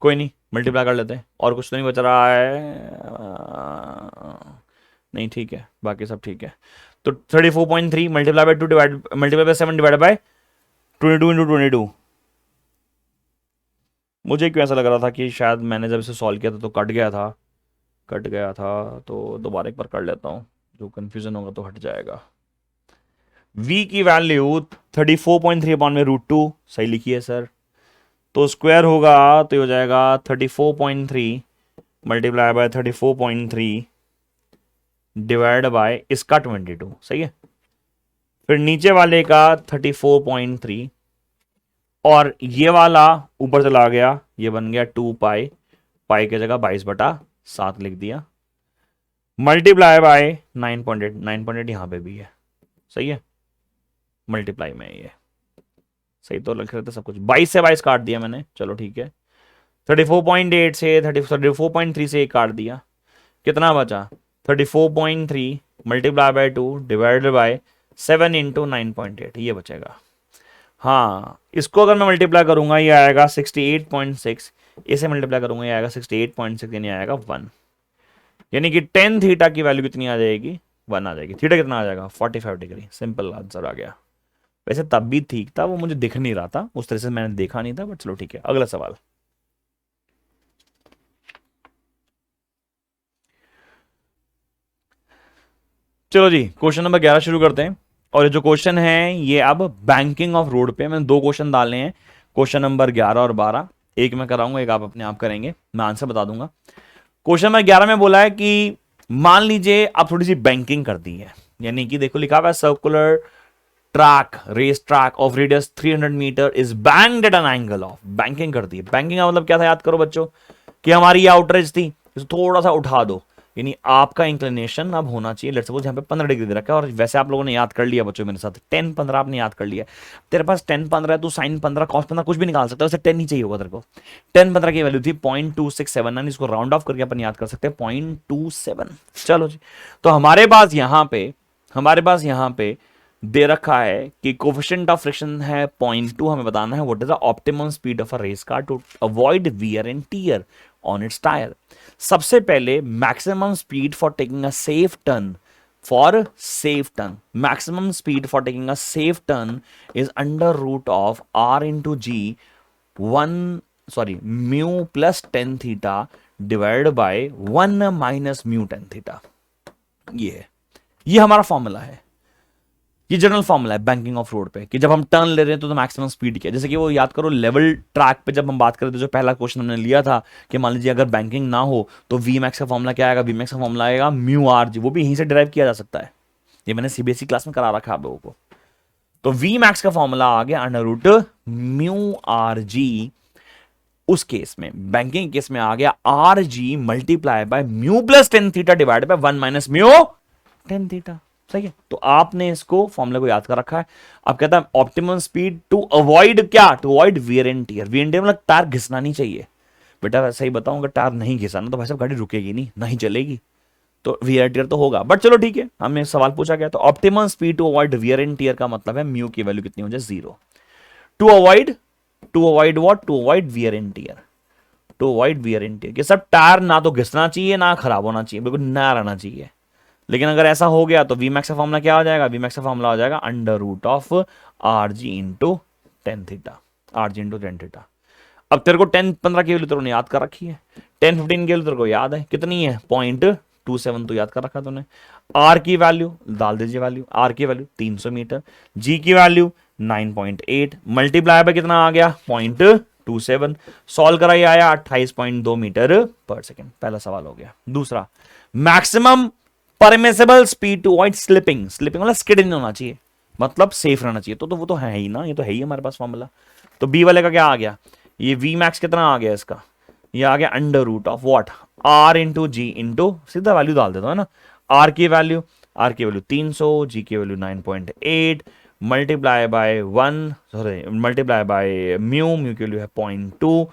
कोई नहीं मल्टीप्लाई कर लेते हैं, और कुछ तो नहीं बच रहा है, नहीं ठीक है बाकी सब ठीक है। तो 34.3 multiply by 2 divide multiply by 7 divide by 22 into 22, मुझे क्यों ऐसा लग रहा था कि शायद मैंने जब इसे सॉल्व किया था तो कट गया था, कट गया था, तो दोबारा एक बार कर लेता हूँ, जो कंफ्यूजन होगा तो हट जाएगा। v की वैल्यू 34.3 अपॉन में √2 सही लिखी है सर, तो स्क्वायर होगा तो ये हो जाएगा 34.3 मल्टीप्लाई बाय 34.3 डिवाइड बाय इसका 22 सही है, फिर नीचे वाले का 34.3 और ये वाला ऊपर चला गया, ये बन गया 2 पाई, पाई की जगह 22/7 लिख दिया, मल्टीप्लाई बाय 9.8, 9.8 यहां पे भी है सही है, मल्टीप्लाई में ये सही तो लिख रहे थे सब कुछ, 22 से 22 काट दिया मैंने, चलो ठीक है, 34.8 से 34.3 से काट दिया, कितना बचा 34.3 multiply by 2 divided by 7 into 9.8 ये बचेगा। हाँ इसको अगर मैं मल्टीप्लाई करूंगा ये आएगा 68.6, इसे मल्टीप्लाई करूंगा ये आएगा 68.6, यानी आएगा 1, यानी कि tan थीटा की वैल्यू कितनी आ जाएगी 1 आ जाएगी, थीटा कितना आ जाएगा 45 डिग्री, सिंपल आंसर आ गया। वैसे तब भी ठीक था, वो मुझे दिख नहीं रहा था उस तरह से, मैंने देखा नहीं था, बट चलो ठीक है। अगला सवाल, चलो जी क्वेश्चन नंबर 11 शुरू करते हैं, और ये जो क्वेश्चन है ये अब बैंकिंग ऑफ रोड पे मैंने 2 क्वेश्चन डाले हैं, क्वेश्चन नंबर 11 और 12, एक मैं कराऊंगा एक आप अपने आप करेंगे, मैं आंसर बता दूंगा। क्वेश्चन नंबर 11 में बोला है कि मान लीजिए आप थोड़ी सी बैंकिंग कर दी है, यानी कि देखो लिखा हुआ है circular track race track of radius 300 metre is banked at an angle of, banking कर दी है, बैंकिंग का मतलब क्या था याद करो बच्चों, कि हमारी ये आउटरेज थी, इसको थोड़ा सा उठा दो, यानी आपका इंक्लिनेशन अब होना चाहिए, लेट्स सपोज यहाँ पे 15 डिग्री दे रखा है, और वैसे आप लोगों ने याद कर लिया बच्चों मेरे साथ, tan 15 आपने याद कर लिया, तेरे पास tan 15 है तो sin 15 cos 15 कुछ भी निकाल सकते हो, वैसे 10 ही चाहिए होगा तेरे को। tan 15 की वैल्यू थी 0.2679, इसको राउंड ऑफ करके अपन याद कर सकते हैं 0.27। चलो जी, तो हमारे पास यहाँ पे दे रखा है कि कोफिशिएंट ऑफ फ्रिक्शन है 0.2, हमें बताना है what is the optimum speed of a race car to avoid wear and tear on its tyre. सबसे पहले maximum speed for taking a safe turn, maximum speed for taking a safe turn is under root of r into g mu plus tan theta divided by 1 minus mu tan theta। ये हमारा formula है। ये general formula है banking of road पे कि जब हम turn ले रहे हैं तो मैक्सिमम स्पीड क्या है। जैसे कि वो याद करो लेवल ट्रैक पे जब हम बात कर रहे थे, जो पहला क्वेश्चन हमने लिया था कि मान लीजिए अगर बैंकिंग ना हो तो वी मैक्स का फॉर्मूला क्या आएगा, वी मैक्स का फॉर्मूला आएगा म्यू आर जी, वो भी यहीं से डिराइव किया जा सकता है। ये मैंने सीबीएसई क्लास में करा रखा है आप लोगों को। तो वी मैक्स का फॉर्मूला आ गया under root mu are G, उस केस में बैंकिंग केस में आ गया R G multiply by mu plus tan theta divide by 1 minus mu tan theta. सही है, तो आपने इसको फॉर्मूले को याद कर रखा है। अब कहता है ऑप्टिमम स्पीड टू अवॉइड क्या, to avoid wear and tear. Wear and tear मतलब टायर घिसना नहीं चाहिए बेटा, वैसे ही बताऊं, अगर टायर नहीं घिसा ना तो भाई साहब गाड़ी रुकेगी नहीं चलेगी, तो वियर टियर तो होगा। बट चलो ठीक है, हमें सवाल पूछा गया तो optimum speed to avoid wear and tear का मतलब है म्यू की वैल्यू कितनी हो जाए 0। To avoid what, to avoid wear and tear, to avoid wear and tear, कि सब टायर ना तो घिसना चाहिए ना खराब होना चाहिए, बिल्कुल नया रहना चाहिए। लेकिन अगर ऐसा हो गया तो वी मैक्स का फॉर्मूला क्या हो जाएगा, वी मैक्स का फॉर्मूला हो जाएगा under root of R G into tan theta, R G into tan theta. अब तेरे को 10-15 की वैल्यू तेरे को याद कर रखी है, 10-15 की वैल्यू तेरे को याद है कितनी है, 0.27 तो याद कर रखा तूने। आर की वैल्यू डाल दीजिए, वैल्यू आर की वैल्यू 300 मीटर, जी की वैल्यू 9.8 मल्टीप्लाई बाय कितना आ गया 0.27, सॉल्व कराइए आया 28.2 मीटर पर सेकेंड। पहला सवाल हो गया। दूसरा, maximum permissible speed to avoid slipping, slipping मतलब स्किड नहीं होना चाहिए, मतलब सेफ रहना चाहिए, तो वो तो है ही ना, ये तो है ही हमारे पास फॉर्मूला। तो बी वाले का क्या आ गया, ये वी मैक्स कितना आ गया इसका, ये आ गया under root of what R into G into, सीधा वैल्यू डाल देता है ना, आर की वैल्यू 300, जी की value 9.8 multiply bye 1, sorry multiply by mu की वैल्यू है 0.2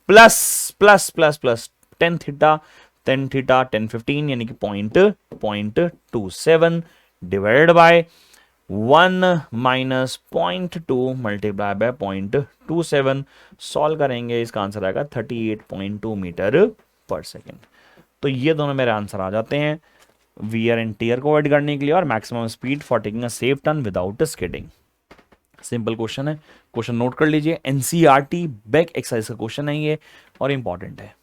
plus plus plus plus tan theta 1015 यानी कि 0.27 divided by 1 minus 0.2 multiply by 0.27, solve करेंगे इसका आंसर आएगा 38.2 मीटर पर सेकेंड। तो ये दोनों मेरे आंसर आ जाते हैं वियर एंड टियर को अवॉइड करने के लिए और maximum speed for taking a safe turn without skidding. Simple question है, क्वेश्चन नोट कर लीजिए, एनसीईआरटी बैक एक्सरसाइज का क्वेश्चन है ये और इंपॉर्टेंट है।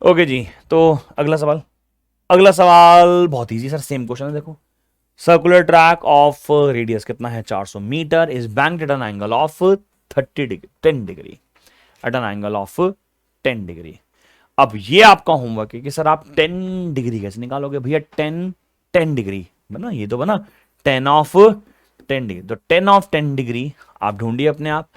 ओके जी, तो अगला सवाल बहुत इजी सर, सेम क्वेश्चन है। देखो, सर्कुलर ट्रैक ऑफ रेडियस कितना है 400 metre is banked at an angle of 10 degree, at an angle of 10 degree. अब ये आपका होमवर्क है कि सर आप 10 डिग्री कैसे निकालोगे भैया, 10 डिग्री बना, ये तो बना 10 ऑफ 10 डिग्री, तो 10 ऑफ 10 डिग्री आप ढूंढिए अपने आप,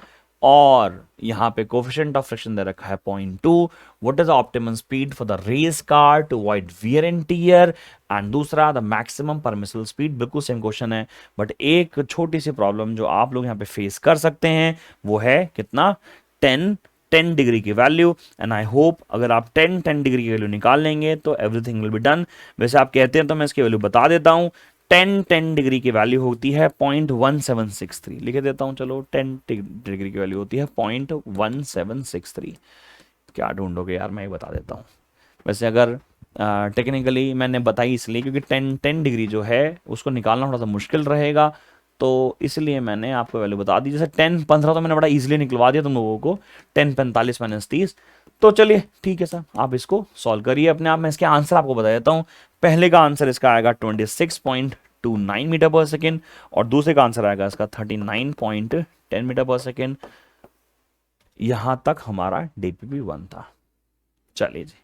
और यहां पे कोफिशिएंट ऑफ फ्रिक्शन दे रखा है 0.2। What is the optimum speed for the race car to avoid wear and tear, and दूसरा द मैक्सिमम परमिसिबल स्पीड। बिल्कुल सेम क्वेश्चन है, बट एक छोटी सी प्रॉब्लम जो आप लोग यहां पे फेस कर सकते हैं वो है कितना, 10 डिग्री की वैल्यू। एंड आई होप अगर आप 10 डिग्री की वैल्यू निकाल लेंगे तो एवरीथिंग विल बी डन। वैसे आप कहते हैं तो मैं इसकी वैल्यू बता देता हूं, 10 डिग्री की वैल्यू होती है 0.1763, लिख देता हूं, चलो 10 डिग्री की वैल्यू होती है 0.1763। क्या ढूंढोगे यार, मैं बता देता हूं। वैसे अगर टेक्निकली मैंने बताई इसलिए क्योंकि 10 डिग्री जो है उसको निकालना थोड़ा सा मुश्किल रहेगा, तो इसलिए मैंने आपको वैल्यू बता दी। जैसे 10-15 तो मैंने बड़ा इजीली निकलवा दिया तुम लोगों को, 10-45 माइनस 30। तो चलिए ठीक है सर, आप इसको सॉल्व करिए अपने आप। मैं इसके आंसर आपको बता देता हूं। पहले का आंसर इसका आएगा 26.29 मीटर पर सेकेंड, और दूसरे का आंसर आएगा इसका 39.10 मीटर पर सेकेंड। यहां तक हमारा डीपीपी 1 था। चलिए जी।